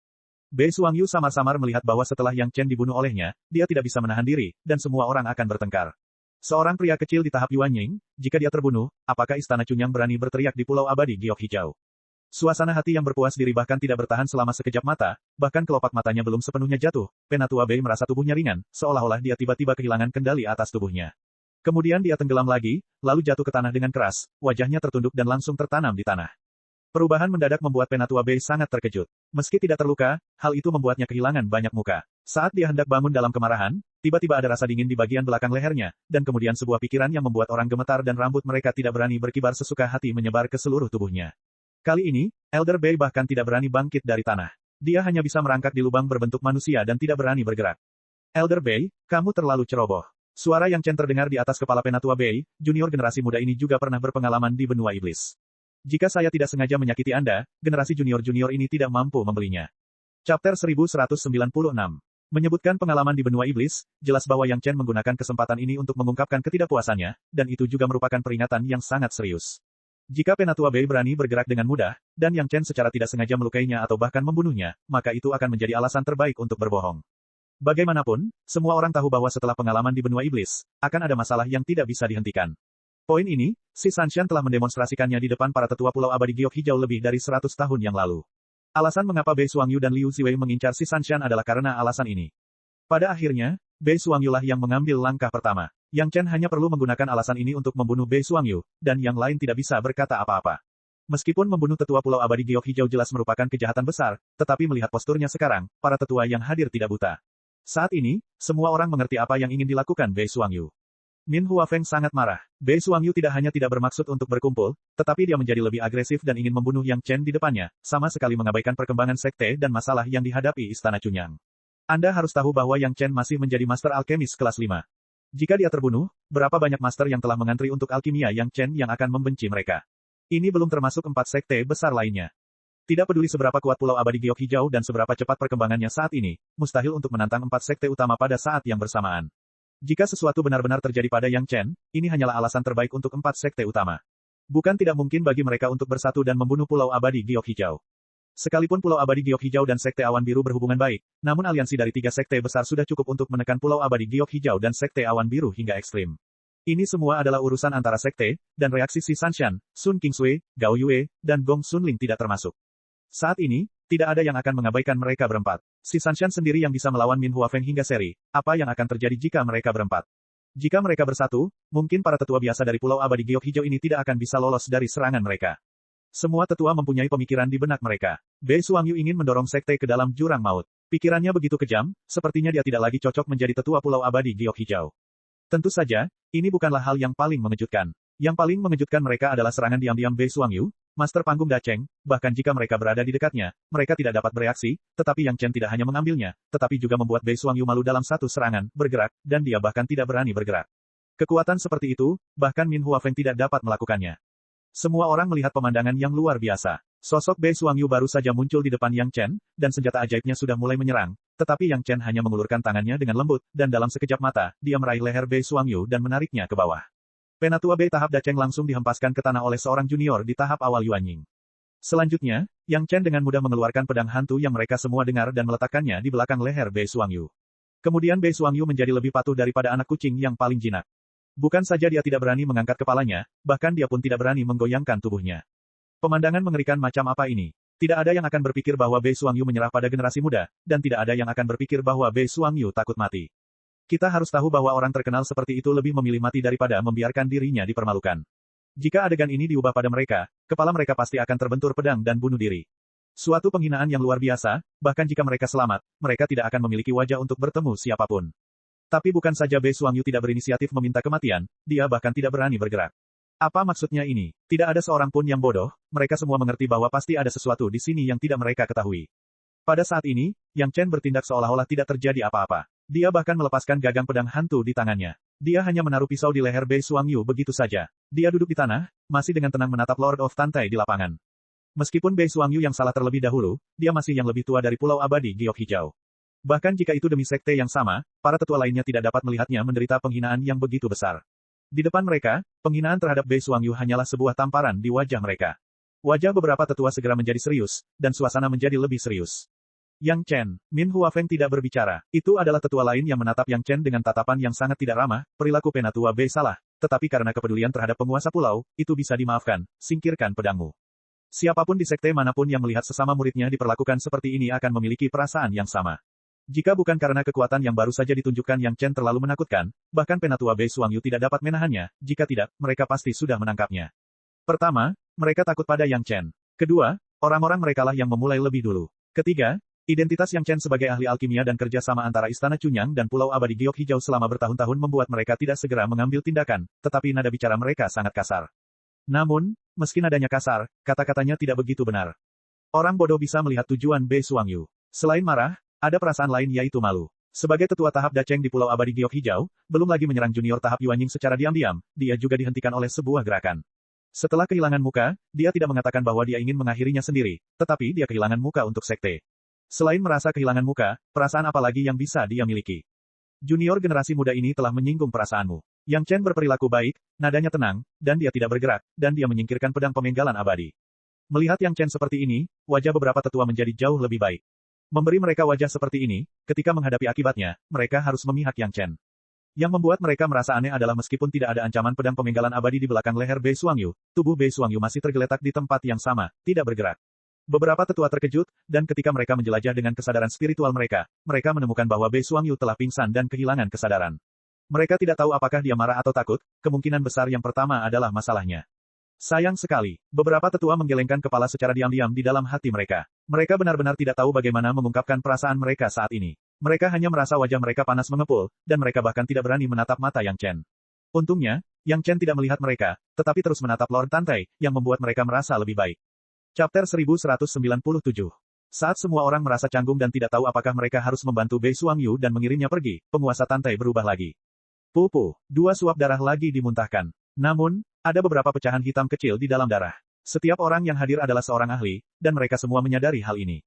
Bei Suangyu samar-samar melihat bahwa setelah Yang Chen dibunuh olehnya, dia tidak bisa menahan diri, dan semua orang akan bertengkar. Seorang pria kecil di tahap Yuanying, jika dia terbunuh, apakah Istana Chunyang berani berteriak di Pulau Abadi Giok Hijau? Suasana hati yang berpuas diri bahkan tidak bertahan selama sekejap mata, bahkan kelopak matanya belum sepenuhnya jatuh, Penatua Bei merasa tubuhnya ringan, seolah-olah dia tiba-tiba kehilangan kendali atas tubuhnya. Kemudian dia tenggelam lagi, lalu jatuh ke tanah dengan keras, wajahnya tertunduk dan langsung tertanam di tanah. Perubahan mendadak membuat Penatua Bei sangat terkejut. Meski tidak terluka, hal itu membuatnya kehilangan banyak muka. Saat dia hendak bangun dalam kemarahan, tiba-tiba ada rasa dingin di bagian belakang lehernya, dan kemudian sebuah pikiran yang membuat orang gemetar dan rambut mereka tidak berani berkibar sesuka hati menyebar ke seluruh tubuhnya. Kali ini, Elder Bei bahkan tidak berani bangkit dari tanah. Dia hanya bisa merangkak di lubang berbentuk manusia dan tidak berani bergerak. Elder Bei, kamu terlalu ceroboh. Suara Yang Chen terdengar di atas kepala Penatua Bei, junior generasi muda ini juga pernah berpengalaman di benua iblis. Jika saya tidak sengaja menyakiti Anda, generasi junior-junior ini tidak mampu membelinya. Chapter 1196. Menyebutkan pengalaman di benua iblis, jelas bahwa Yang Chen menggunakan kesempatan ini untuk mengungkapkan ketidakpuasannya, dan itu juga merupakan peringatan yang sangat serius. Jika Penatua Bei berani bergerak dengan mudah, dan Yang Chen secara tidak sengaja melukainya atau bahkan membunuhnya, maka itu akan menjadi alasan terbaik untuk berbohong. Bagaimanapun, semua orang tahu bahwa setelah pengalaman di benua iblis, akan ada masalah yang tidak bisa dihentikan. Poin ini, si Sanshan telah mendemonstrasikannya di depan para tetua Pulau Abadi Giok Hijau lebih dari 100 tahun yang lalu. Alasan mengapa Bei Suangyu dan Liu Ziwei mengincar si Sanshan adalah karena alasan ini. Pada akhirnya, Bei Suangyu lah yang mengambil langkah pertama. Yang Chen hanya perlu menggunakan alasan ini untuk membunuh Bei Suangyu, dan yang lain tidak bisa berkata apa-apa. Meskipun membunuh tetua Pulau Abadi Giok Hijau jelas merupakan kejahatan besar, tetapi melihat posturnya sekarang, para tetua yang hadir tidak buta. Saat ini, semua orang mengerti apa yang ingin dilakukan Bei Suangyu. Min Huafeng sangat marah. Bei Suangyu tidak hanya tidak bermaksud untuk berkumpul, tetapi dia menjadi lebih agresif dan ingin membunuh Yang Chen di depannya, sama sekali mengabaikan perkembangan sekte dan masalah yang dihadapi Istana Chunyang. Anda harus tahu bahwa Yang Chen masih menjadi master alkemis kelas 5. Jika dia terbunuh, berapa banyak master yang telah mengantri untuk alkimia Yang Chen yang akan membenci mereka? Ini belum termasuk 4 sekte besar lainnya. Tidak peduli seberapa kuat Pulau Abadi Giok Hijau dan seberapa cepat perkembangannya saat ini, mustahil untuk menantang 4 sekte utama pada saat yang bersamaan. Jika sesuatu benar-benar terjadi pada Yang Chen, ini hanyalah alasan terbaik untuk 4 sekte utama. Bukan tidak mungkin bagi mereka untuk bersatu dan membunuh Pulau Abadi Giok Hijau. Sekalipun Pulau Abadi Giok Hijau dan Sekte Awan Biru berhubungan baik, namun aliansi dari 3 sekte besar sudah cukup untuk menekan Pulau Abadi Giok Hijau dan Sekte Awan Biru hingga ekstrim. Ini semua adalah urusan antara sekte, dan reaksi Si Sanshan, Sun Kingsui, Gao Yue, dan Gong Sunling tidak termasuk. Saat ini, tidak ada yang akan mengabaikan mereka berempat. Si Sanshan sendiri yang bisa melawan Min Huafeng hingga seri. Apa yang akan terjadi jika mereka berempat? Jika mereka bersatu, mungkin para tetua biasa dari Pulau Abadi Giok Hijau ini tidak akan bisa lolos dari serangan mereka. Semua tetua mempunyai pemikiran di benak mereka. Bei Suangyu ingin mendorong sekte ke dalam jurang maut. Pikirannya begitu kejam, sepertinya dia tidak lagi cocok menjadi tetua Pulau Abadi Giok Hijau. Tentu saja, ini bukanlah hal yang paling mengejutkan. Yang paling mengejutkan mereka adalah serangan diam-diam Bei Suangyu, Master Panggung Dacheng, bahkan jika mereka berada di dekatnya, mereka tidak dapat bereaksi, tetapi Yang Chen tidak hanya mengambilnya, tetapi juga membuat Bei Suangyu malu dalam satu serangan, bergerak, dan dia bahkan tidak berani bergerak. Kekuatan seperti itu, bahkan Min Huafeng tidak dapat melakukannya. Semua orang melihat pemandangan yang luar biasa. Sosok Bei Suangyu baru saja muncul di depan Yang Chen, dan senjata ajaibnya sudah mulai menyerang, tetapi Yang Chen hanya mengulurkan tangannya dengan lembut, dan dalam sekejap mata, dia meraih leher Bei Suangyu dan menariknya ke bawah. Penatua Bei tahap Dacheng langsung dihempaskan ke tanah oleh seorang junior di tahap awal Yuanying. Selanjutnya, Yang Chen dengan mudah mengeluarkan pedang hantu yang mereka semua dengar dan meletakkannya di belakang leher Bei Suangyu. Kemudian Bei Suangyu menjadi lebih patuh daripada anak kucing yang paling jinak. Bukan saja dia tidak berani mengangkat kepalanya, bahkan dia pun tidak berani menggoyangkan tubuhnya. Pemandangan mengerikan macam apa ini? Tidak ada yang akan berpikir bahwa Bei Suangyu menyerah pada generasi muda, dan tidak ada yang akan berpikir bahwa Bei Suangyu takut mati. Kita harus tahu bahwa orang terkenal seperti itu lebih memilih mati daripada membiarkan dirinya dipermalukan. Jika adegan ini diubah pada mereka, kepala mereka pasti akan terbentur pedang dan bunuh diri. Suatu penghinaan yang luar biasa, bahkan jika mereka selamat, mereka tidak akan memiliki wajah untuk bertemu siapapun. Tapi bukan saja Bei Suangyu tidak berinisiatif meminta kematian, dia bahkan tidak berani bergerak. Apa maksudnya ini? Tidak ada seorang pun yang bodoh, mereka semua mengerti bahwa pasti ada sesuatu di sini yang tidak mereka ketahui. Pada saat ini, Yang Chen bertindak seolah-olah tidak terjadi apa-apa. Dia bahkan melepaskan gagang pedang hantu di tangannya. Dia hanya menaruh pisau di leher Bei Suangyu begitu saja. Dia duduk di tanah, masih dengan tenang menatap Lord of Tantai di lapangan. Meskipun Bei Suangyu yang salah terlebih dahulu, dia masih yang lebih tua dari Pulau Abadi Giok Hijau. Bahkan jika itu demi sekte yang sama, para tetua lainnya tidak dapat melihatnya menderita penghinaan yang begitu besar. Di depan mereka, penghinaan terhadap Bei Suangyu hanyalah sebuah tamparan di wajah mereka. Wajah beberapa tetua segera menjadi serius, dan suasana menjadi lebih serius. Yang Chen, Min Huafeng tidak berbicara. Itu adalah tetua lain yang menatap Yang Chen dengan tatapan yang sangat tidak ramah. Perilaku penatua Bei salah, tetapi karena kepedulian terhadap penguasa pulau, itu bisa dimaafkan. Singkirkan pedangmu. Siapapun di sekte manapun yang melihat sesama muridnya diperlakukan seperti ini akan memiliki perasaan yang sama. Jika bukan karena kekuatan yang baru saja ditunjukkan Yang Chen terlalu menakutkan, bahkan penatua Bei Suangyu tidak dapat menahannya. Jika tidak, mereka pasti sudah menangkapnya. Pertama, mereka takut pada Yang Chen. Kedua, orang-orang merekalah yang memulai lebih dulu. Ketiga, identitas Yang Chen sebagai ahli alkimia dan kerjasama antara Istana Cunyang dan Pulau Abadi Giok Hijau selama bertahun-tahun membuat mereka tidak segera mengambil tindakan, tetapi nada bicara mereka sangat kasar. Namun, meski nadanya kasar, kata-katanya tidak begitu benar. Orang bodoh bisa melihat tujuan Bei Suangyu. Selain marah, ada perasaan lain yaitu malu. Sebagai tetua tahap Dacheng di Pulau Abadi Giok Hijau, belum lagi menyerang junior tahap Yuanying secara diam-diam, dia juga dihentikan oleh sebuah gerakan. Setelah kehilangan muka, dia tidak mengatakan bahwa dia ingin mengakhirinya sendiri, tetapi dia kehilangan muka untuk sekte. Selain merasa kehilangan muka, perasaan apa lagi yang bisa dia miliki? Junior generasi muda ini telah menyinggung perasaanmu. Yang Chen berperilaku baik, nadanya tenang, dan dia tidak bergerak, dan dia menyingkirkan pedang pemenggalan abadi. Melihat Yang Chen seperti ini, wajah beberapa tetua menjadi jauh lebih baik. Memberi mereka wajah seperti ini, ketika menghadapi akibatnya, mereka harus memihak Yang Chen. Yang membuat mereka merasa aneh adalah meskipun tidak ada ancaman pedang pemenggalan abadi di belakang leher Bei Suangyu, tubuh Bei Suangyu masih tergeletak di tempat yang sama, tidak bergerak. Beberapa tetua terkejut, dan ketika mereka menjelajah dengan kesadaran spiritual mereka, mereka menemukan bahwa Bei Suangyu telah pingsan dan kehilangan kesadaran. Mereka tidak tahu apakah dia marah atau takut, kemungkinan besar yang pertama adalah masalahnya. Sayang sekali, beberapa tetua menggelengkan kepala secara diam-diam di dalam hati mereka. Mereka benar-benar tidak tahu bagaimana mengungkapkan perasaan mereka saat ini. Mereka hanya merasa wajah mereka panas mengepul, dan mereka bahkan tidak berani menatap mata Yang Chen. Untungnya, Yang Chen tidak melihat mereka, tetapi terus menatap Lord Tantai, yang membuat mereka merasa lebih baik. Chapter 1197. Saat semua orang merasa canggung dan tidak tahu apakah mereka harus membantu Bei Suangyu dan mengirimnya pergi, penguasa Tantai berubah lagi. Pupu, 2 suap darah lagi dimuntahkan. Namun, ada beberapa pecahan hitam kecil di dalam darah. Setiap orang yang hadir adalah seorang ahli, dan mereka semua menyadari hal ini.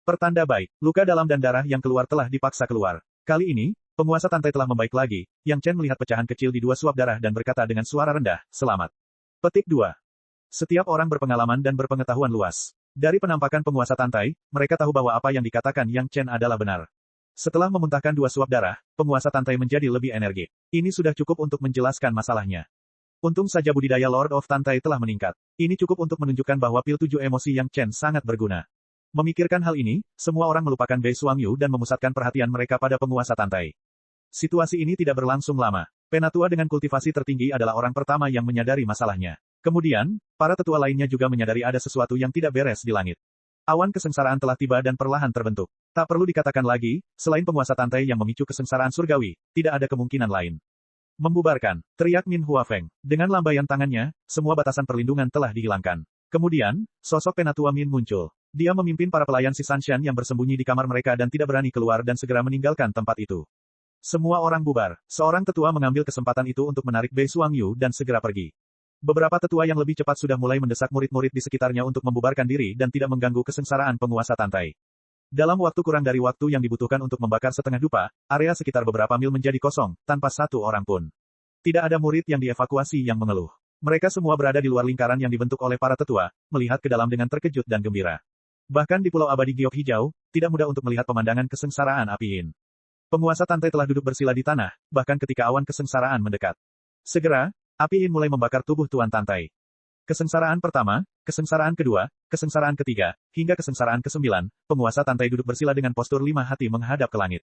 Pertanda baik, luka dalam dan darah yang keluar telah dipaksa keluar. Kali ini, penguasa Tantai telah membaik lagi. Yang Chen melihat pecahan kecil di 2 suap darah dan berkata dengan suara rendah, selamat. Petik 2. Setiap orang berpengalaman dan berpengetahuan luas. Dari penampakan penguasa Tantai, mereka tahu bahwa apa yang dikatakan Yang Chen adalah benar. Setelah memuntahkan 2 suap darah, penguasa Tantai menjadi lebih energik. Ini sudah cukup untuk menjelaskan masalahnya. Untung saja budidaya Lord of Tantai telah meningkat. Ini cukup untuk menunjukkan bahwa pil 7 emosi Yang Chen sangat berguna. Memikirkan hal ini, semua orang melupakan Bei Suangyu dan memusatkan perhatian mereka pada penguasa Tantai. Situasi ini tidak berlangsung lama. Penatua dengan kultivasi tertinggi adalah orang pertama yang menyadari masalahnya. Kemudian, para tetua lainnya juga menyadari ada sesuatu yang tidak beres di langit. Awan kesengsaraan telah tiba dan perlahan terbentuk. Tak perlu dikatakan lagi, selain penguasa Tantai yang memicu kesengsaraan surgawi, tidak ada kemungkinan lain. Membubarkan, teriak Min Huafeng. Dengan lambaian tangannya, semua batasan perlindungan telah dihilangkan. Kemudian, sosok penatua Min muncul. Dia memimpin para pelayan si Sanshan yang bersembunyi di kamar mereka dan tidak berani keluar dan segera meninggalkan tempat itu. Semua orang bubar. Seorang tetua mengambil kesempatan itu untuk menarik Bei Suangyu dan segera pergi. Beberapa tetua yang lebih cepat sudah mulai mendesak murid-murid di sekitarnya untuk membubarkan diri dan tidak mengganggu kesengsaraan penguasa Tantai. Dalam waktu kurang dari waktu yang dibutuhkan untuk membakar setengah dupa, area sekitar beberapa mil menjadi kosong, tanpa satu orang pun. Tidak ada murid yang dievakuasi yang mengeluh. Mereka semua berada di luar lingkaran yang dibentuk oleh para tetua, melihat ke dalam dengan terkejut dan gembira. Bahkan di Pulau Abadi Giok Hijau, tidak mudah untuk melihat pemandangan kesengsaraan Api Yin. Penguasa Tantai telah duduk bersila di tanah, bahkan ketika awan kesengsaraan mendekat. Segera, Api Yin mulai membakar tubuh Tuan Tantai. Kesengsaraan pertama, kesengsaraan kedua, kesengsaraan ketiga, hingga kesengsaraan ke-9, penguasa Tantai duduk bersila dengan postur 5 hati menghadap ke langit.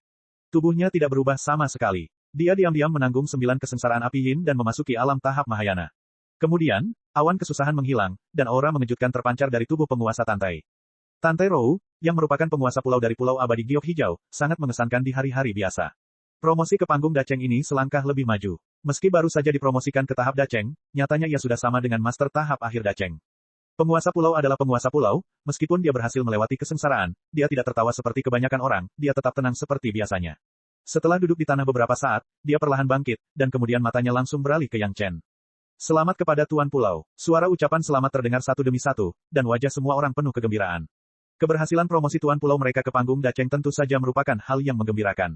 Tubuhnya tidak berubah sama sekali. Dia diam-diam menanggung 9 kesengsaraan Api Yin dan memasuki alam tahap Mahayana. Kemudian, awan kesusahan menghilang, dan aura mengejutkan terpancar dari tubuh penguasa Tantai. Tantai Rou, yang merupakan penguasa pulau dari Pulau Abadi Giok Hijau, sangat mengesankan di hari-hari biasa. Promosi ke panggung Dacheng ini selangkah lebih maju. Meski baru saja dipromosikan ke tahap Dacheng, nyatanya ia sudah sama dengan master tahap akhir Dacheng. Penguasa pulau adalah penguasa pulau, meskipun dia berhasil melewati kesengsaraan, dia tidak tertawa seperti kebanyakan orang, dia tetap tenang seperti biasanya. Setelah duduk di tanah beberapa saat, dia perlahan bangkit, dan kemudian matanya langsung beralih ke Yang Chen. Selamat kepada Tuan Pulau. Suara ucapan selamat terdengar satu demi satu, dan wajah semua orang penuh kegembiraan. Keberhasilan promosi Tuan Pulau mereka ke panggung Dacheng tentu saja merupakan hal yang menggembirakan.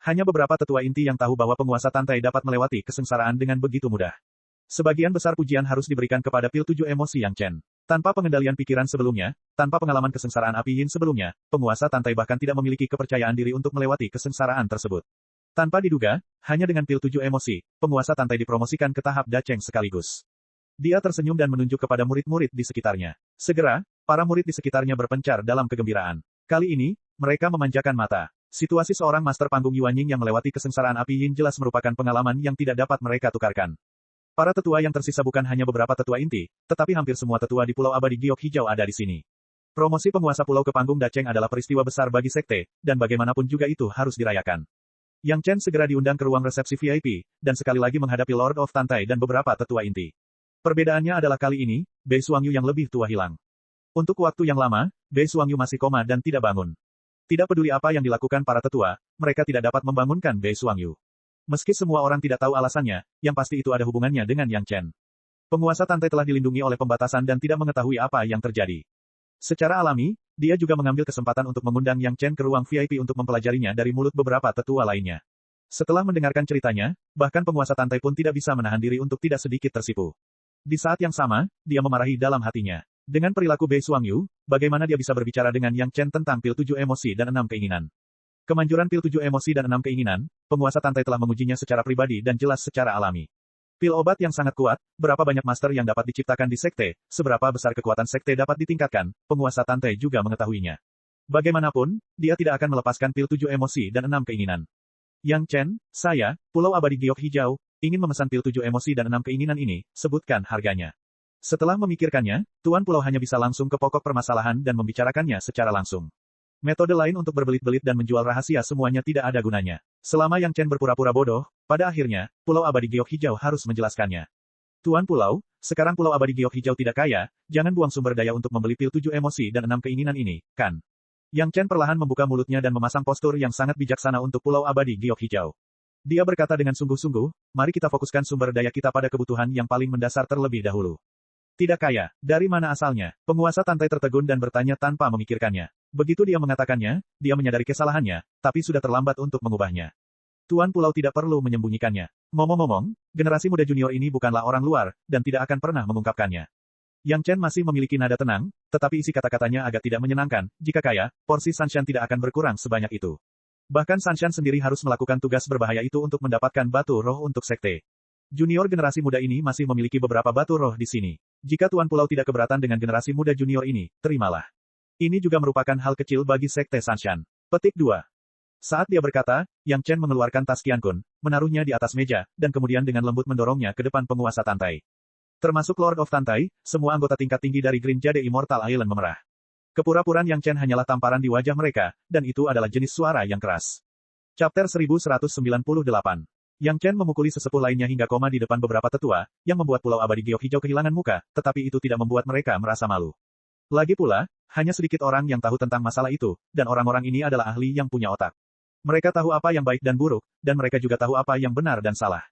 Hanya beberapa tetua inti yang tahu bahwa penguasa Tantai dapat melewati kesengsaraan dengan begitu mudah. Sebagian besar pujian harus diberikan kepada Pil 7 emosi Yang Chen. Tanpa pengendalian pikiran sebelumnya, tanpa pengalaman kesengsaraan api yin sebelumnya, penguasa Tantai bahkan tidak memiliki kepercayaan diri untuk melewati kesengsaraan tersebut. Tanpa diduga, hanya dengan Pil 7 emosi, penguasa Tantai dipromosikan ke tahap Dacheng sekaligus. Dia tersenyum dan menunjuk kepada murid-murid di sekitarnya. Segera, para murid di sekitarnya berpencar dalam kegembiraan. Kali ini, mereka memanjakan mata. Situasi seorang master panggung Yuanying yang melewati kesengsaraan api yin jelas merupakan pengalaman yang tidak dapat mereka tukarkan. Para tetua yang tersisa bukan hanya beberapa tetua inti, tetapi hampir semua tetua di Pulau Abadi Giok Hijau ada di sini. Promosi penguasa pulau ke panggung Dacheng adalah peristiwa besar bagi sekte, dan bagaimanapun juga itu harus dirayakan. Yang Chen segera diundang ke ruang resepsi VIP, dan sekali lagi menghadapi Lord of Tantai dan beberapa tetua inti. Perbedaannya adalah kali ini, Bei Suangyu yang lebih tua hilang. Untuk waktu yang lama, Bei Suangyu masih koma dan tidak bangun. Tidak peduli apa yang dilakukan para tetua, mereka tidak dapat membangunkan Bei Suangyu. Meski semua orang tidak tahu alasannya, yang pasti itu ada hubungannya dengan Yang Chen. Penguasa Tantai telah dilindungi oleh pembatasan dan tidak mengetahui apa yang terjadi. Secara alami, dia juga mengambil kesempatan untuk mengundang Yang Chen ke ruang VIP untuk mempelajarinya dari mulut beberapa tetua lainnya. Setelah mendengarkan ceritanya, bahkan penguasa Tantai pun tidak bisa menahan diri untuk tidak sedikit tersipu. Di saat yang sama, dia memarahi dalam hatinya. Dengan perilaku Bei Suangyu, bagaimana dia bisa berbicara dengan Yang Chen tentang Pil 7 emosi dan 6 keinginan? Kemanjuran Pil 7 emosi dan 6 keinginan, penguasa Tantai telah mengujinya secara pribadi dan jelas secara alami. Pil obat yang sangat kuat, berapa banyak master yang dapat diciptakan di sekte, seberapa besar kekuatan sekte dapat ditingkatkan, penguasa Tantai juga mengetahuinya. Bagaimanapun, dia tidak akan melepaskan Pil 7 emosi dan 6 keinginan. Yang Chen, saya, Pulau Abadi Giok Hijau, ingin memesan Pil 7 emosi dan 6 keinginan ini, sebutkan harganya. Setelah memikirkannya, Tuan Pulau hanya bisa langsung ke pokok permasalahan dan membicarakannya secara langsung. Metode lain untuk berbelit-belit dan menjual rahasia semuanya tidak ada gunanya. Selama Yang Chen berpura-pura bodoh, pada akhirnya, Pulau Abadi Giok Hijau harus menjelaskannya. Tuan Pulau, sekarang Pulau Abadi Giok Hijau tidak kaya, jangan buang sumber daya untuk membeli Pil 7 emosi dan 6 keinginan ini, kan? Yang Chen perlahan membuka mulutnya dan memasang postur yang sangat bijaksana untuk Pulau Abadi Giok Hijau. Dia berkata dengan sungguh-sungguh, mari kita fokuskan sumber daya kita pada kebutuhan yang paling mendasar terlebih dahulu. Tidak kaya, dari mana asalnya? Penguasa Tantai tertegun dan bertanya tanpa memikirkannya. Begitu dia mengatakannya, dia menyadari kesalahannya, tapi sudah terlambat untuk mengubahnya. Tuan Pulau tidak perlu menyembunyikannya. Ngomong-ngomong, generasi muda junior ini bukanlah orang luar, dan tidak akan pernah mengungkapkannya. Yang Chen masih memiliki nada tenang, tetapi isi kata-katanya agak tidak menyenangkan. Jika kaya, porsi Sanshan tidak akan berkurang sebanyak itu. Bahkan Sanshan sendiri harus melakukan tugas berbahaya itu untuk mendapatkan batu roh untuk sekte. Junior generasi muda ini masih memiliki beberapa batu roh di sini. Jika Tuan Pulau tidak keberatan dengan generasi muda junior ini, terimalah. Ini juga merupakan hal kecil bagi sekte Sanshan. Petik 2. Saat dia berkata, Yang Chen mengeluarkan tas Qiankun, menaruhnya di atas meja, dan kemudian dengan lembut mendorongnya ke depan penguasa Tantai. Termasuk Lord of Tantai, semua anggota tingkat tinggi dari Green Jade Immortal Island memerah. Kepura-puraan Yang Chen hanyalah tamparan di wajah mereka, dan itu adalah jenis suara yang keras. Chapter 1198. Yang Chen memukuli sesepuh lainnya hingga koma di depan beberapa tetua, yang membuat Pulau Abadi Giok Hijau kehilangan muka, tetapi itu tidak membuat mereka merasa malu. Lagi pula, hanya sedikit orang yang tahu tentang masalah itu, dan orang-orang ini adalah ahli yang punya otak. Mereka tahu apa yang baik dan buruk, dan mereka juga tahu apa yang benar dan salah.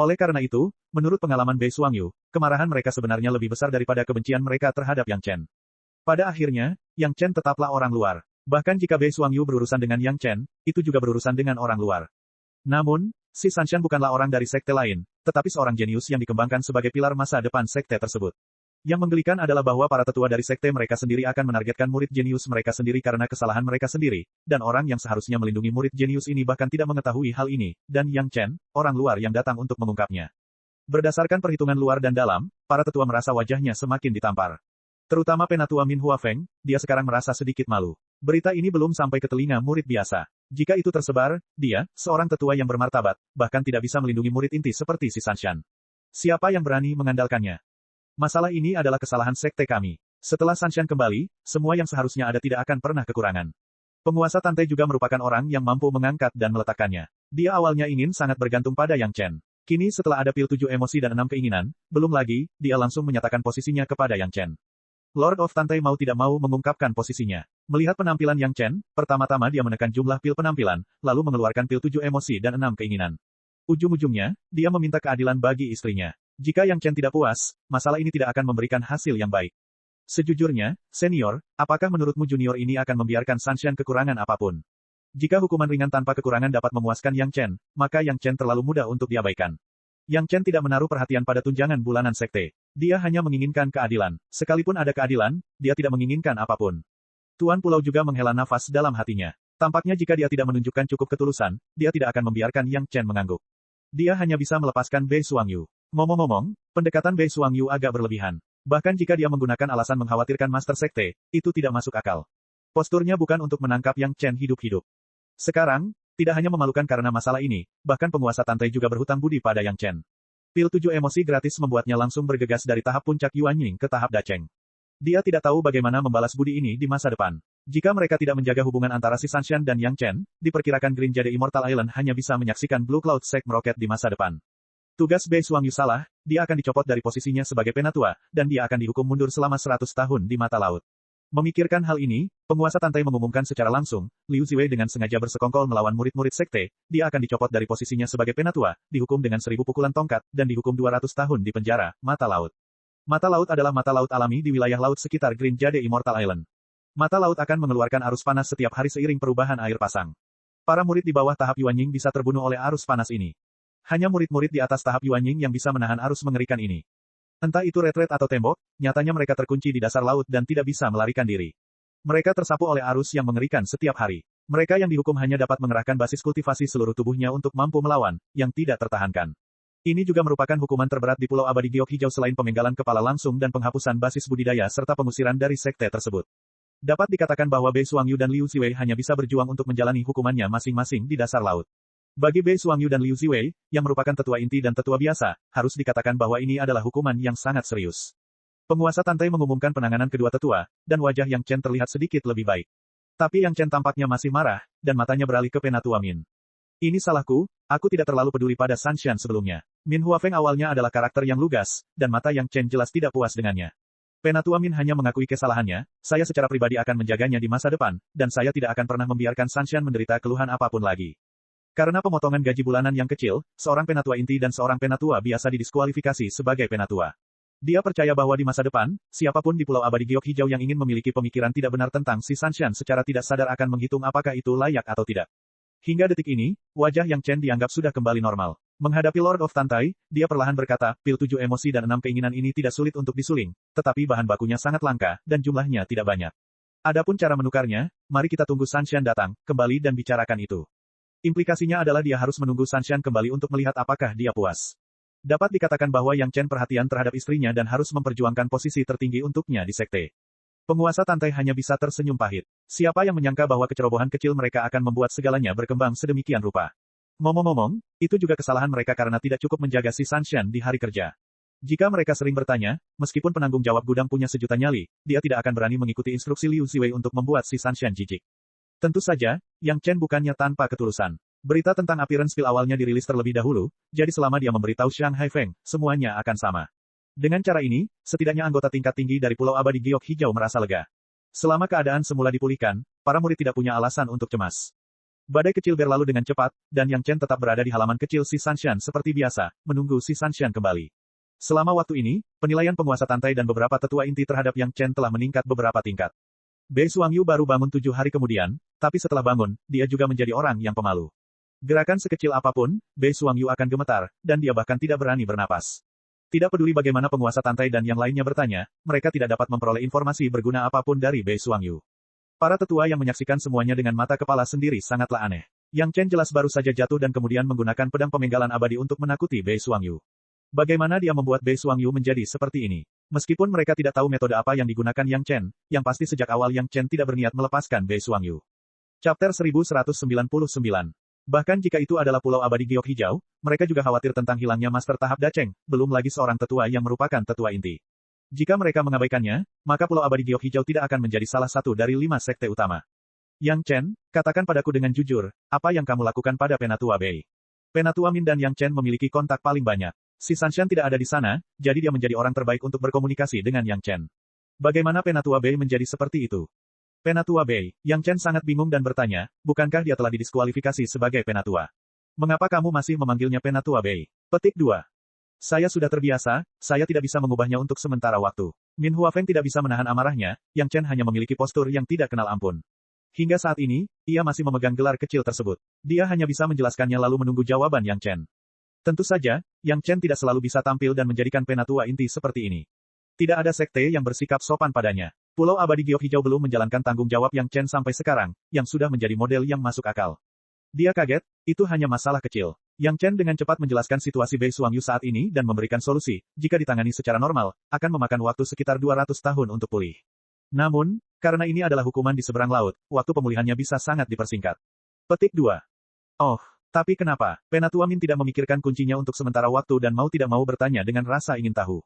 Oleh karena itu, menurut pengalaman Bei Suangyu, kemarahan mereka sebenarnya lebih besar daripada kebencian mereka terhadap Yang Chen. Pada akhirnya, Yang Chen tetaplah orang luar. Bahkan jika Bei Suangyu berurusan dengan Yang Chen, itu juga berurusan dengan orang luar. Namun, si Sanshan bukanlah orang dari sekte lain, tetapi seorang jenius yang dikembangkan sebagai pilar masa depan sekte tersebut. Yang menggelikan adalah bahwa para tetua dari sekte mereka sendiri akan menargetkan murid jenius mereka sendiri karena kesalahan mereka sendiri, dan orang yang seharusnya melindungi murid jenius ini bahkan tidak mengetahui hal ini, dan Yang Chen, orang luar yang datang untuk mengungkapnya. Berdasarkan perhitungan luar dan dalam, para tetua merasa wajahnya semakin ditampar. Terutama penatua Min Hua Feng, dia sekarang merasa sedikit malu. Berita ini belum sampai ke telinga murid biasa. Jika itu tersebar, dia, seorang tetua yang bermartabat, bahkan tidak bisa melindungi murid inti seperti si Sanshan. Siapa yang berani mengandalkannya? Masalah ini adalah kesalahan sekte kami. Setelah Sanshan kembali, semua yang seharusnya ada tidak akan pernah kekurangan. Penguasa Tantai juga merupakan orang yang mampu mengangkat dan meletakkannya. Dia awalnya ingin sangat bergantung pada Yang Chen. Kini setelah ada Pil 7 emosi dan 6 keinginan, belum lagi, dia langsung menyatakan posisinya kepada Yang Chen. Lord of Tantai mau tidak mau mengungkapkan posisinya. Melihat penampilan Yang Chen, pertama-tama dia menekan jumlah pil penampilan, lalu mengeluarkan Pil 7 emosi dan 6 keinginan. Ujung-ujungnya, dia meminta keadilan bagi istrinya. Jika Yang Chen tidak puas, masalah ini tidak akan memberikan hasil yang baik. Sejujurnya, senior, apakah menurutmu junior ini akan membiarkan Sanshan kekurangan apapun? Jika hukuman ringan tanpa kekurangan dapat memuaskan Yang Chen, maka Yang Chen terlalu mudah untuk diabaikan. Yang Chen tidak menaruh perhatian pada tunjangan bulanan sekte. Dia hanya menginginkan keadilan. Sekalipun ada keadilan, dia tidak menginginkan apapun. Tuan Pulau juga menghela nafas dalam hatinya. Tampaknya jika dia tidak menunjukkan cukup ketulusan, dia tidak akan membiarkan Yang Chen mengangguk. Dia hanya bisa melepaskan Bei Suangyu. Ngomong-ngomong, pendekatan Bei Suangyu agak berlebihan. Bahkan jika dia menggunakan alasan mengkhawatirkan Master Sekte, itu tidak masuk akal. Posturnya bukan untuk menangkap Yang Chen hidup-hidup. Sekarang, tidak hanya memalukan karena masalah ini, bahkan penguasa Tantai juga berhutang budi pada Yang Chen. Pil 7 emosi gratis membuatnya langsung bergegas dari tahap puncak Yuanying ke tahap Dacheng. Dia tidak tahu bagaimana membalas budi ini di masa depan. Jika mereka tidak menjaga hubungan antara si Sanshan dan Yang Chen, diperkirakan Green Jade Immortal Island hanya bisa menyaksikan Blue Cloud Sect meroket di masa depan. Tugas Bei Suangyu salah, dia akan dicopot dari posisinya sebagai penatua, dan dia akan dihukum mundur selama 100 tahun di mata laut. Memikirkan hal ini, penguasa Tantai mengumumkan secara langsung, Liu Ziwei dengan sengaja bersekongkol melawan murid-murid sekte, dia akan dicopot dari posisinya sebagai penatua, dihukum dengan 1000 pukulan tongkat, dan dihukum 200 tahun di penjara, mata laut. Mata laut adalah mata laut alami di wilayah laut sekitar Green Jade Immortal Island. Mata laut akan mengeluarkan arus panas setiap hari seiring perubahan air pasang. Para murid di bawah tahap Yuanying bisa terbunuh oleh arus panas ini. Hanya murid-murid di atas tahap Yuanying yang bisa menahan arus mengerikan ini. Entah itu retret atau tembok, nyatanya mereka terkunci di dasar laut dan tidak bisa melarikan diri. Mereka tersapu oleh arus yang mengerikan setiap hari. Mereka yang dihukum hanya dapat mengerahkan basis kultivasi seluruh tubuhnya untuk mampu melawan, yang tidak tertahankan. Ini juga merupakan hukuman terberat di Pulau Abadi Giok Hijau selain pemenggalan kepala langsung dan penghapusan basis budidaya serta pengusiran dari sekte tersebut. Dapat dikatakan bahwa Bei Suangyu dan Liu Ziwei hanya bisa berjuang untuk menjalani hukumannya masing-masing di dasar laut. Bagi Bei Suangyu dan Liu Ziwei, yang merupakan tetua inti dan tetua biasa, harus dikatakan bahwa ini adalah hukuman yang sangat serius. Penguasa Tantai mengumumkan penanganan kedua tetua, dan wajah Yang Chen terlihat sedikit lebih baik. Tapi Yang Chen tampaknya masih marah, dan matanya beralih ke Penatua Min. Ini salahku, aku tidak terlalu peduli pada Sanshan sebelumnya. Min Huafeng awalnya adalah karakter yang lugas, dan mata Yang Chen jelas tidak puas dengannya. Penatua Min hanya mengakui kesalahannya, saya secara pribadi akan menjaganya di masa depan, dan saya tidak akan pernah membiarkan Sanshan menderita keluhan apapun lagi. Karena pemotongan gaji bulanan yang kecil, seorang penatua inti dan seorang penatua biasa didiskualifikasi sebagai penatua. Dia percaya bahwa di masa depan, siapapun di Pulau Abadi Giok Hijau yang ingin memiliki pemikiran tidak benar tentang si Sanshan secara tidak sadar akan menghitung apakah itu layak atau tidak. Hingga detik ini, wajah Yang Chen dianggap sudah kembali normal. Menghadapi Lord of Tantai, dia perlahan berkata, pil 7 emosi dan 6 keinginan ini tidak sulit untuk disuling, tetapi bahan bakunya sangat langka, dan jumlahnya tidak banyak. Adapun cara menukarnya, mari kita tunggu Sanshan datang, kembali dan bicarakan itu. Implikasinya adalah dia harus menunggu Sanshan kembali untuk melihat apakah dia puas. Dapat dikatakan bahwa Yang Chen perhatian terhadap istrinya dan harus memperjuangkan posisi tertinggi untuknya di sekte. Penguasa Tantai hanya bisa tersenyum pahit. Siapa yang menyangka bahwa kecerobohan kecil mereka akan membuat segalanya berkembang sedemikian rupa. Ngomong-ngomong, itu juga kesalahan mereka karena tidak cukup menjaga si Sanshan di hari kerja. Jika mereka sering bertanya, meskipun penanggung jawab gudang punya sejuta nyali, dia tidak akan berani mengikuti instruksi Liu Ziwei untuk membuat si Sanshan jijik. Tentu saja, Yang Chen bukannya tanpa ketulusan. Berita tentang appearance pil awalnya dirilis terlebih dahulu, jadi selama dia memberitahu Xiang Haifeng, semuanya akan sama. Dengan cara ini, setidaknya anggota tingkat tinggi dari Pulau Abadi Giok Hijau merasa lega. Selama keadaan semula dipulihkan, para murid tidak punya alasan untuk cemas. Badai kecil berlalu dengan cepat, dan Yang Chen tetap berada di halaman kecil si Sanshan seperti biasa, menunggu si Sanshan kembali. Selama waktu ini, penilaian penguasa Tantai dan beberapa tetua inti terhadap Yang Chen telah meningkat beberapa tingkat. Bei Suangyu baru bangun 7 hari kemudian, tapi setelah bangun, dia juga menjadi orang yang pemalu. Gerakan sekecil apapun, Bei Suangyu akan gemetar, dan dia bahkan tidak berani bernapas. Tidak peduli bagaimana penguasa Tantai dan yang lainnya bertanya, mereka tidak dapat memperoleh informasi berguna apapun dari Bei Suangyu. Para tetua yang menyaksikan semuanya dengan mata kepala sendiri sangatlah aneh. Yang Chen jelas baru saja jatuh dan kemudian menggunakan pedang pemenggalan abadi untuk menakuti Bei Suangyu. Bagaimana dia membuat Bei Suangyu menjadi seperti ini? Meskipun mereka tidak tahu metode apa yang digunakan Yang Chen, yang pasti sejak awal Yang Chen tidak berniat melepaskan Bei Suangyu. Chapter 1199. Bahkan jika itu adalah Pulau Abadi Giok Hijau, mereka juga khawatir tentang hilangnya Master tahap Dacheng, belum lagi seorang tetua yang merupakan tetua inti. Jika mereka mengabaikannya, maka Pulau Abadi Giok Hijau tidak akan menjadi salah satu dari 5 sekte utama. Yang Chen, katakan padaku dengan jujur, apa yang kamu lakukan pada Penatua Bei? Penatua Min dan Yang Chen memiliki kontak paling banyak. Si Sanshan tidak ada di sana, jadi dia menjadi orang terbaik untuk berkomunikasi dengan Yang Chen. Bagaimana Penatua Bei menjadi seperti itu? Penatua Bei, Yang Chen sangat bingung dan bertanya, bukankah dia telah didiskualifikasi sebagai penatua? Mengapa kamu masih memanggilnya Penatua Bei? Petik 2. Saya sudah terbiasa, saya tidak bisa mengubahnya untuk sementara waktu. Min Huafeng tidak bisa menahan amarahnya, Yang Chen hanya memiliki postur yang tidak kenal ampun. Hingga saat ini, ia masih memegang gelar kecil tersebut. Dia hanya bisa menjelaskannya lalu menunggu jawaban Yang Chen. Tentu saja, Yang Chen tidak selalu bisa tampil dan menjadikan penatua inti seperti ini. Tidak ada sekte yang bersikap sopan padanya. Pulau Abadi Giok Hijau belum menjalankan tanggung jawab Yang Chen sampai sekarang, yang sudah menjadi model yang masuk akal. Dia kaget, itu hanya masalah kecil. Yang Chen dengan cepat menjelaskan situasi Bei Suangyu saat ini dan memberikan solusi, jika ditangani secara normal, akan memakan waktu sekitar 200 tahun untuk pulih. Namun, karena ini adalah hukuman di seberang laut, waktu pemulihannya bisa sangat dipersingkat. Petik 2. Oh, tapi kenapa? Penatua Min tidak memikirkan kuncinya untuk sementara waktu dan mau tidak mau bertanya dengan rasa ingin tahu.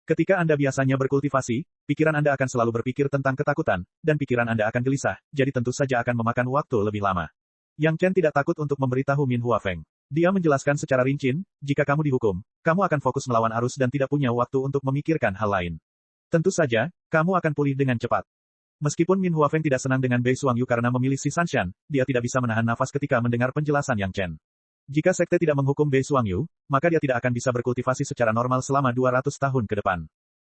Ketika Anda biasanya berkultivasi, pikiran Anda akan selalu berpikir tentang ketakutan, dan pikiran Anda akan gelisah, jadi tentu saja akan memakan waktu lebih lama. Yang Chen tidak takut untuk memberitahu Min Huafeng. Dia menjelaskan secara rinci, jika kamu dihukum, kamu akan fokus melawan arus dan tidak punya waktu untuk memikirkan hal lain. Tentu saja, kamu akan pulih dengan cepat. Meskipun Min Huafeng tidak senang dengan Bei Suangyu karena memilih si Sanshan, dia tidak bisa menahan nafas ketika mendengar penjelasan Yang Chen. Jika sekte tidak menghukum Bei Suangyu, maka dia tidak akan bisa berkultivasi secara normal selama 200 tahun ke depan.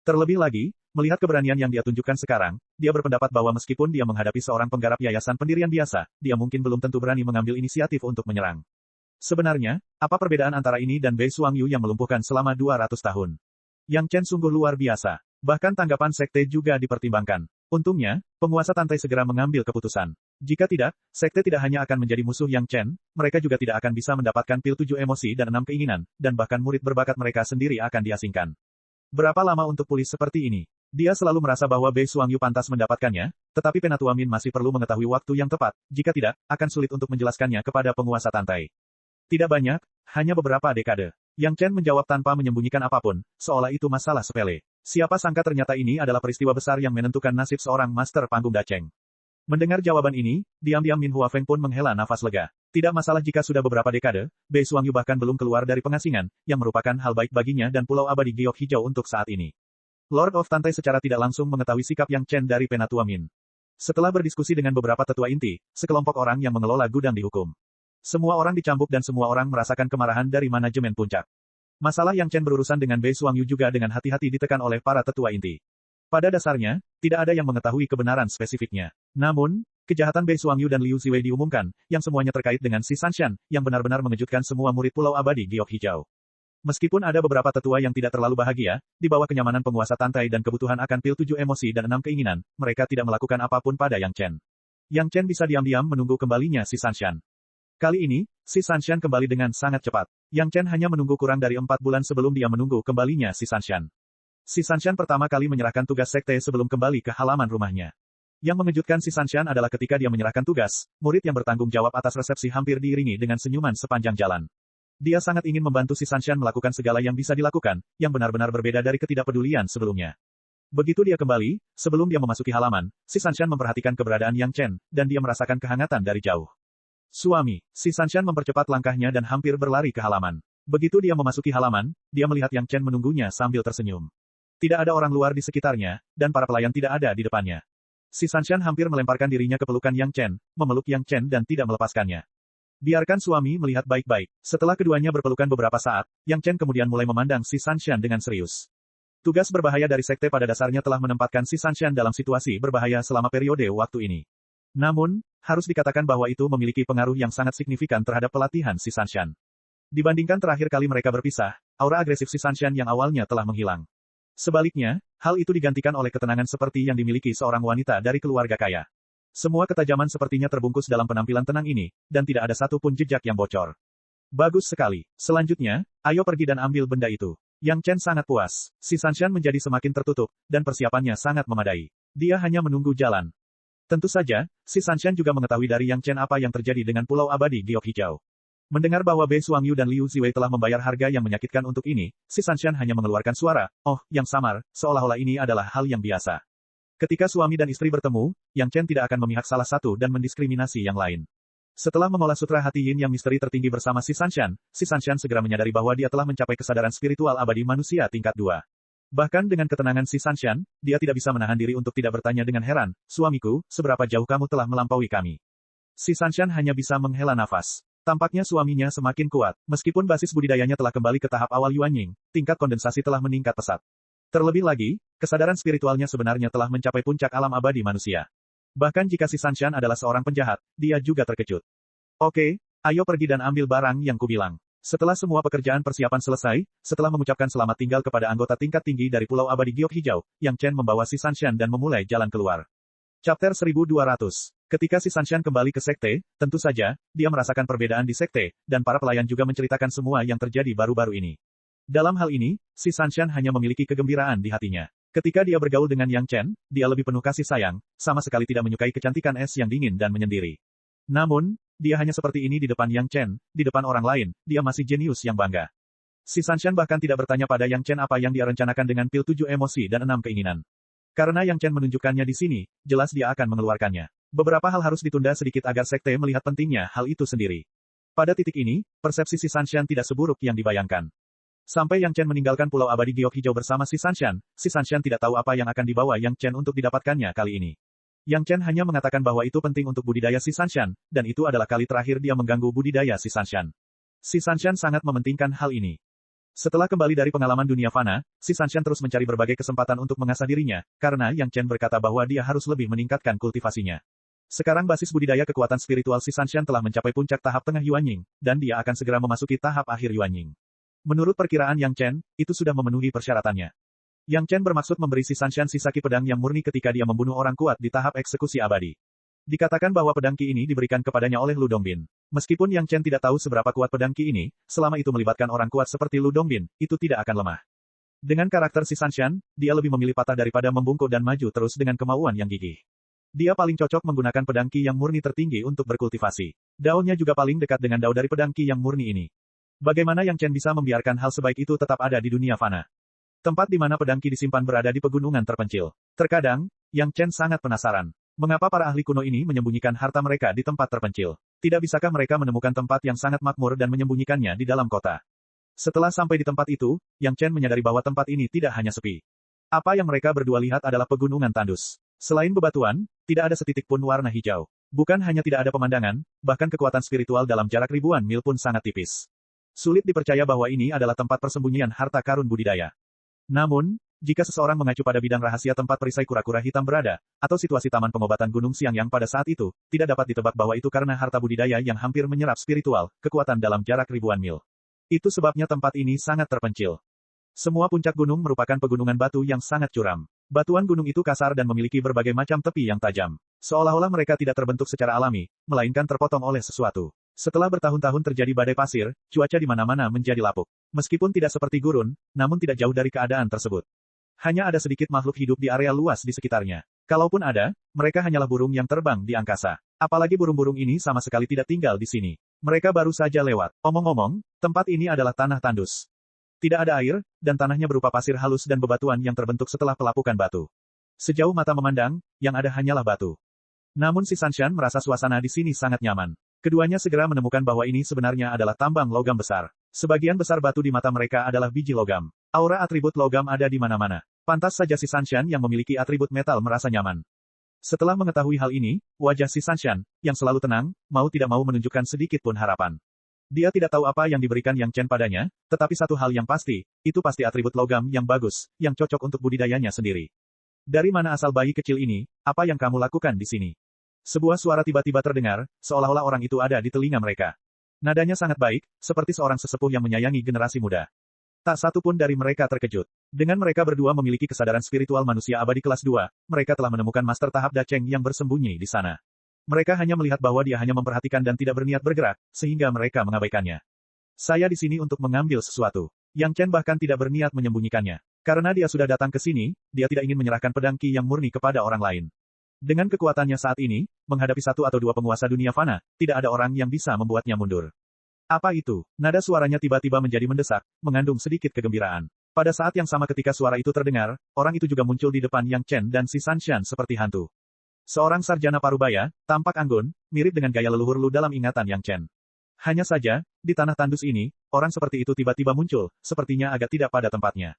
Terlebih lagi, melihat keberanian yang dia tunjukkan sekarang, dia berpendapat bahwa meskipun dia menghadapi seorang penggarap yayasan pendirian biasa, dia mungkin belum tentu berani mengambil inisiatif untuk menyerang. Sebenarnya, apa perbedaan antara ini dan Bei Suangyu yang melumpuhkan selama 200 tahun? Yang Chen sungguh luar biasa. Bahkan tanggapan sekte juga dipertimbangkan. Untungnya, penguasa Tantai segera mengambil keputusan. Jika tidak, sekte tidak hanya akan menjadi musuh Yang Chen, mereka juga tidak akan bisa mendapatkan pil 7 emosi dan 6 keinginan, dan bahkan murid berbakat mereka sendiri akan diasingkan. Berapa lama untuk pulih seperti ini? Dia selalu merasa bahwa Bei Suangyu pantas mendapatkannya, tetapi Penatua Min masih perlu mengetahui waktu yang tepat, jika tidak, akan sulit untuk menjelaskannya kepada penguasa Tantai. Tidak banyak, hanya beberapa dekade. Yang Chen menjawab tanpa menyembunyikan apapun, seolah itu masalah sepele. Siapa sangka ternyata ini adalah peristiwa besar yang menentukan nasib seorang master panggung daceng. Mendengar jawaban ini, diam-diam Min Huafeng pun menghela nafas lega. Tidak masalah jika sudah beberapa dekade, Bei Suangyu bahkan belum keluar dari pengasingan, yang merupakan hal baik baginya dan Pulau Abadi Giok Hijau untuk saat ini. Lord of Tantai secara tidak langsung mengetahui sikap Yang Chen dari Penatua Min. Setelah berdiskusi dengan beberapa tetua inti, sekelompok orang yang mengelola gudang dihukum. Semua orang dicambuk dan semua orang merasakan kemarahan dari manajemen puncak. Masalah Yang Chen berurusan dengan Bei Suangyu juga dengan hati-hati ditekan oleh para tetua inti. Pada dasarnya, tidak ada yang mengetahui kebenaran spesifiknya. Namun, kejahatan Bei Suangyu dan Liu Ziwei diumumkan, yang semuanya terkait dengan si Sanshan, yang benar-benar mengejutkan semua murid Pulau Abadi Giok Hijau. Meskipun ada beberapa tetua yang tidak terlalu bahagia, di bawah kenyamanan penguasa Tantai dan kebutuhan akan pil 7 emosi dan 6 keinginan, mereka tidak melakukan apapun pada Yang Chen. Yang Chen bisa diam-diam menunggu kembalinya si Sanshan. Kali ini, si Sanshan kembali dengan sangat cepat. Yang Chen hanya menunggu kurang dari 4 bulan sebelum dia menunggu kembalinya si Sanshan. Si Sanshan pertama kali menyerahkan tugas sekte sebelum kembali ke halaman rumahnya. Yang mengejutkan si Sanshan adalah ketika dia menyerahkan tugas, murid yang bertanggung jawab atas resepsi hampir diiringi dengan senyuman sepanjang jalan. Dia sangat ingin membantu si Sanshan melakukan segala yang bisa dilakukan, yang benar-benar berbeda dari ketidakpedulian sebelumnya. Begitu dia kembali, sebelum dia memasuki halaman, si Sanshan memperhatikan keberadaan Yang Chen, dan dia merasakan kehangatan dari jauh. Suami, si Sanshan mempercepat langkahnya dan hampir berlari ke halaman. Begitu dia memasuki halaman, dia melihat Yang Chen menunggunya sambil tersenyum. Tidak ada orang luar di sekitarnya, dan para pelayan tidak ada di depannya. Si Sanshan hampir melemparkan dirinya ke pelukan Yang Chen, memeluk Yang Chen dan tidak melepaskannya. Biarkan suami melihat baik-baik. Setelah keduanya berpelukan beberapa saat, Yang Chen kemudian mulai memandang si Sanshan dengan serius. Tugas berbahaya dari sekte pada dasarnya telah menempatkan si Sanshan dalam situasi berbahaya selama periode waktu ini. Namun, harus dikatakan bahwa itu memiliki pengaruh yang sangat signifikan terhadap pelatihan si Sanshan. Dibandingkan terakhir kali mereka berpisah, aura agresif si Sanshan yang awalnya telah menghilang. Sebaliknya, hal itu digantikan oleh ketenangan seperti yang dimiliki seorang wanita dari keluarga kaya. Semua ketajaman sepertinya terbungkus dalam penampilan tenang ini, dan tidak ada satupun jejak yang bocor. Bagus sekali. Selanjutnya, ayo pergi dan ambil benda itu. Yang Chen sangat puas. Si Sanshan menjadi semakin tertutup, dan persiapannya sangat memadai. Dia hanya menunggu jalan. Tentu saja, si Sanshan juga mengetahui dari Yang Chen apa yang terjadi dengan Pulau Abadi Giok Hijau. Mendengar bahwa Bei Suangyu dan Liu Ziwei telah membayar harga yang menyakitkan untuk ini, si Sanshan hanya mengeluarkan suara, "Oh," yang samar, seolah-olah ini adalah hal yang biasa. Ketika suami dan istri bertemu, Yang Chen tidak akan memihak salah satu dan mendiskriminasi yang lain. Setelah mengolah sutra hati yin yang misteri tertinggi bersama si Sanshan segera menyadari bahwa dia telah mencapai kesadaran spiritual abadi manusia tingkat 2. Bahkan dengan ketenangan si Sanshan, dia tidak bisa menahan diri untuk tidak bertanya dengan heran, "Suamiku, seberapa jauh kamu telah melampaui kami?" Si Sanshan hanya bisa menghela nafas. Tampaknya suaminya semakin kuat. Meskipun basis budidayanya telah kembali ke tahap awal Yuanying, tingkat kondensasi telah meningkat pesat. Terlebih lagi, kesadaran spiritualnya sebenarnya telah mencapai puncak alam abadi manusia. Bahkan jika si Sanshan adalah seorang penjahat, dia juga terkejut. Oke, ayo pergi dan ambil barang yang kubilang. Setelah semua pekerjaan persiapan selesai, setelah mengucapkan selamat tinggal kepada anggota tingkat tinggi dari Pulau Abadi Giok Hijau, Yang Chen membawa si Sanshan dan memulai jalan keluar. Chapter 1200. Ketika si Sanshan kembali ke sekte, tentu saja, dia merasakan perbedaan di sekte, dan para pelayan juga menceritakan semua yang terjadi baru-baru ini. Dalam hal ini, si Sanshan hanya memiliki kegembiraan di hatinya. Ketika dia bergaul dengan Yang Chen, dia lebih penuh kasih sayang, sama sekali tidak menyukai kecantikan es yang dingin dan menyendiri. Namun, dia hanya seperti ini di depan Yang Chen, di depan orang lain, dia masih jenius yang bangga. Si Sanshan bahkan tidak bertanya pada Yang Chen apa yang dia rencanakan dengan pil 7 emosi dan 6 keinginan. Karena Yang Chen menunjukkannya di sini, jelas dia akan mengeluarkannya. Beberapa hal harus ditunda sedikit agar sekte melihat pentingnya hal itu sendiri. Pada titik ini, persepsi si Sanshan tidak seburuk yang dibayangkan. Sampai Yang Chen meninggalkan Pulau Abadi Giok Hijau bersama si Sanshan tidak tahu apa yang akan dibawa Yang Chen untuk didapatkannya kali ini. Yang Chen hanya mengatakan bahwa itu penting untuk budidaya si Sanshan, dan itu adalah kali terakhir dia mengganggu budidaya si Sanshan. Si Sanshan sangat mementingkan hal ini. Setelah kembali dari pengalaman dunia fana, si Sanshan terus mencari berbagai kesempatan untuk mengasah dirinya, karena Yang Chen berkata bahwa dia harus lebih meningkatkan kultivasinya. Sekarang basis budidaya kekuatan spiritual si Sanshan telah mencapai puncak tahap tengah Yuanying, dan dia akan segera memasuki tahap akhir Yuanying. Menurut perkiraan Yang Chen, itu sudah memenuhi persyaratannya. Yang Chen bermaksud memberi si Sanshan sisa ki pedang yang murni ketika dia membunuh orang kuat di tahap eksekusi abadi. Dikatakan bahwa pedang ki ini diberikan kepadanya oleh Lu Dongbin. Meskipun Yang Chen tidak tahu seberapa kuat pedang ki ini, selama itu melibatkan orang kuat seperti Lu Dongbin, itu tidak akan lemah. Dengan karakter si Sanshan, dia lebih memilih patah daripada membungkuk dan maju terus dengan kemauan yang gigih. Dia paling cocok menggunakan pedang ki yang murni tertinggi untuk berkultivasi. Daunnya juga paling dekat dengan daun dari pedang ki yang murni ini. Bagaimana Yang Chen bisa membiarkan hal sebaik itu tetap ada di dunia fana? Tempat di mana pedang ki disimpan berada di pegunungan terpencil. Terkadang, Yang Chen sangat penasaran. Mengapa para ahli kuno ini menyembunyikan harta mereka di tempat terpencil? Tidak bisakah mereka menemukan tempat yang sangat makmur dan menyembunyikannya di dalam kota? Setelah sampai di tempat itu, Yang Chen menyadari bahwa tempat ini tidak hanya sepi. Apa yang mereka berdua lihat adalah pegunungan tandus. Selain bebatuan, tidak ada setitik pun warna hijau. Bukan hanya tidak ada pemandangan, bahkan kekuatan spiritual dalam jarak ribuan mil pun sangat tipis. Sulit dipercaya bahwa ini adalah tempat persembunyian harta karun budidaya. Namun, jika seseorang mengacu pada bidang rahasia tempat perisai kura-kura hitam berada, atau situasi taman pengobatan Gunung Siang yang pada saat itu, tidak dapat ditebak bahwa itu karena harta budidaya yang hampir menyerap spiritual, kekuatan dalam jarak ribuan mil. Itu sebabnya tempat ini sangat terpencil. Semua puncak gunung merupakan pegunungan batu yang sangat curam. Batuan gunung itu kasar dan memiliki berbagai macam tepi yang tajam. Seolah-olah mereka tidak terbentuk secara alami, melainkan terpotong oleh sesuatu. Setelah bertahun-tahun terjadi badai pasir, cuaca di mana-mana menjadi lapuk. Meskipun tidak seperti gurun, namun tidak jauh dari keadaan tersebut. Hanya ada sedikit makhluk hidup di area luas di sekitarnya. Kalaupun ada, mereka hanyalah burung yang terbang di angkasa. Apalagi burung-burung ini sama sekali tidak tinggal di sini. Mereka baru saja lewat. Omong-omong, tempat ini adalah tanah tandus. Tidak ada air, dan tanahnya berupa pasir halus dan bebatuan yang terbentuk setelah pelapukan batu. Sejauh mata memandang, yang ada hanyalah batu. Namun si Sanshan merasa suasana di sini sangat nyaman. Keduanya segera menemukan bahwa ini sebenarnya adalah tambang logam besar. Sebagian besar batu di mata mereka adalah biji logam. Aura atribut logam ada di mana-mana. Pantas saja si Sanshan yang memiliki atribut metal merasa nyaman. Setelah mengetahui hal ini, wajah si Sanshan, yang selalu tenang, mau tidak mau menunjukkan sedikit pun harapan. Dia tidak tahu apa yang diberikan Yang Chen padanya, tetapi satu hal yang pasti, itu pasti atribut logam yang bagus, yang cocok untuk budidayanya sendiri. Dari mana asal bayi kecil ini? Apa yang kamu lakukan di sini? Sebuah suara tiba-tiba terdengar, seolah-olah orang itu ada di telinga mereka. Nadanya sangat baik, seperti seorang sesepuh yang menyayangi generasi muda. Tak satu pun dari mereka terkejut. Dengan mereka berdua memiliki kesadaran spiritual manusia abadi kelas 2, mereka telah menemukan master tahap Dacheng yang bersembunyi di sana. Mereka hanya melihat bahwa dia hanya memperhatikan dan tidak berniat bergerak, sehingga mereka mengabaikannya. Saya di sini untuk mengambil sesuatu. Yang Chen bahkan tidak berniat menyembunyikannya. Karena dia sudah datang ke sini, dia tidak ingin menyerahkan pedang ki yang murni kepada orang lain. Dengan kekuatannya saat ini, menghadapi satu atau dua penguasa dunia fana, tidak ada orang yang bisa membuatnya mundur. Apa itu? Nada suaranya tiba-tiba menjadi mendesak, mengandung sedikit kegembiraan. Pada saat yang sama ketika suara itu terdengar, orang itu juga muncul di depan Yang Chen dan si Sanshan seperti hantu. Seorang sarjana parubaya, tampak anggun, mirip dengan gaya leluhur Lu dalam ingatan Yang Chen. Hanya saja, di tanah tandus ini, orang seperti itu tiba-tiba muncul, sepertinya agak tidak pada tempatnya.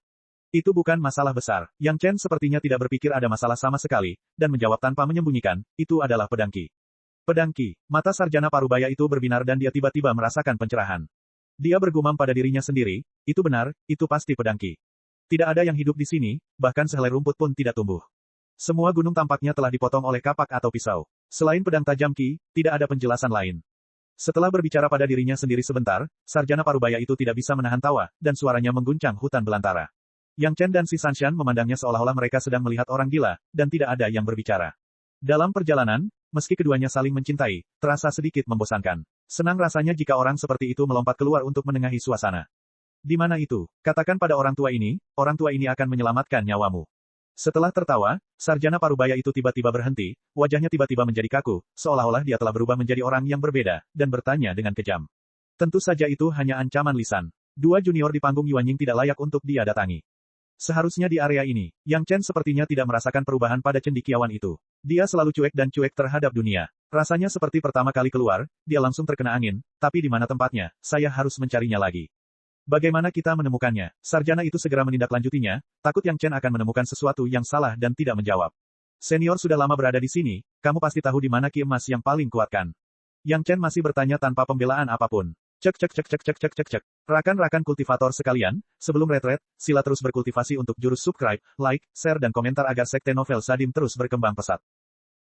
Itu bukan masalah besar. Yang Chen sepertinya tidak berpikir ada masalah sama sekali, dan menjawab tanpa menyembunyikan, itu adalah pedang ki. Pedang Ki. Mata sarjana parubaya itu berbinar dan dia tiba-tiba merasakan pencerahan. Dia bergumam pada dirinya sendiri, itu benar, itu pasti pedang Ki. Tidak ada yang hidup di sini, bahkan sehelai rumput pun tidak tumbuh. Semua gunung tampaknya telah dipotong oleh kapak atau pisau. Selain pedang tajam Ki, tidak ada penjelasan lain. Setelah berbicara pada dirinya sendiri sebentar, sarjana parubaya itu tidak bisa menahan tawa, dan suaranya mengguncang hutan belantara. Yang Chen dan si Sanshan memandangnya seolah-olah mereka sedang melihat orang gila, dan tidak ada yang berbicara. Dalam perjalanan, meski keduanya saling mencintai, terasa sedikit membosankan. Senang rasanya jika orang seperti itu melompat keluar untuk menengahi suasana. Di mana itu? Katakan pada orang tua ini akan menyelamatkan nyawamu. Setelah tertawa, sarjana parubaya itu tiba-tiba berhenti, wajahnya tiba-tiba menjadi kaku, seolah-olah dia telah berubah menjadi orang yang berbeda, dan bertanya dengan kejam. Tentu saja itu hanya ancaman lisan. Dua junior di panggung Yuanying tidak layak untuk dia datangi. Seharusnya di area ini, Yang Chen sepertinya tidak merasakan perubahan pada cendekiawan itu. Dia selalu cuek dan cuek terhadap dunia. Rasanya seperti pertama kali keluar, dia langsung terkena angin, tapi di mana tempatnya, saya harus mencarinya lagi. Bagaimana kita menemukannya? Sarjana itu segera menindaklanjutinya, takut Yang Chen akan menemukan sesuatu yang salah dan tidak menjawab. Senior sudah lama berada di sini, kamu pasti tahu di mana ki emas yang paling kuatkan. Yang Chen masih bertanya tanpa pembelaan apapun. Cek. Rakan-rakan kultivator sekalian, sebelum retret, sila terus berkultivasi untuk jurus subscribe, like, share dan komentar agar sekte novel Sadim terus berkembang pesat.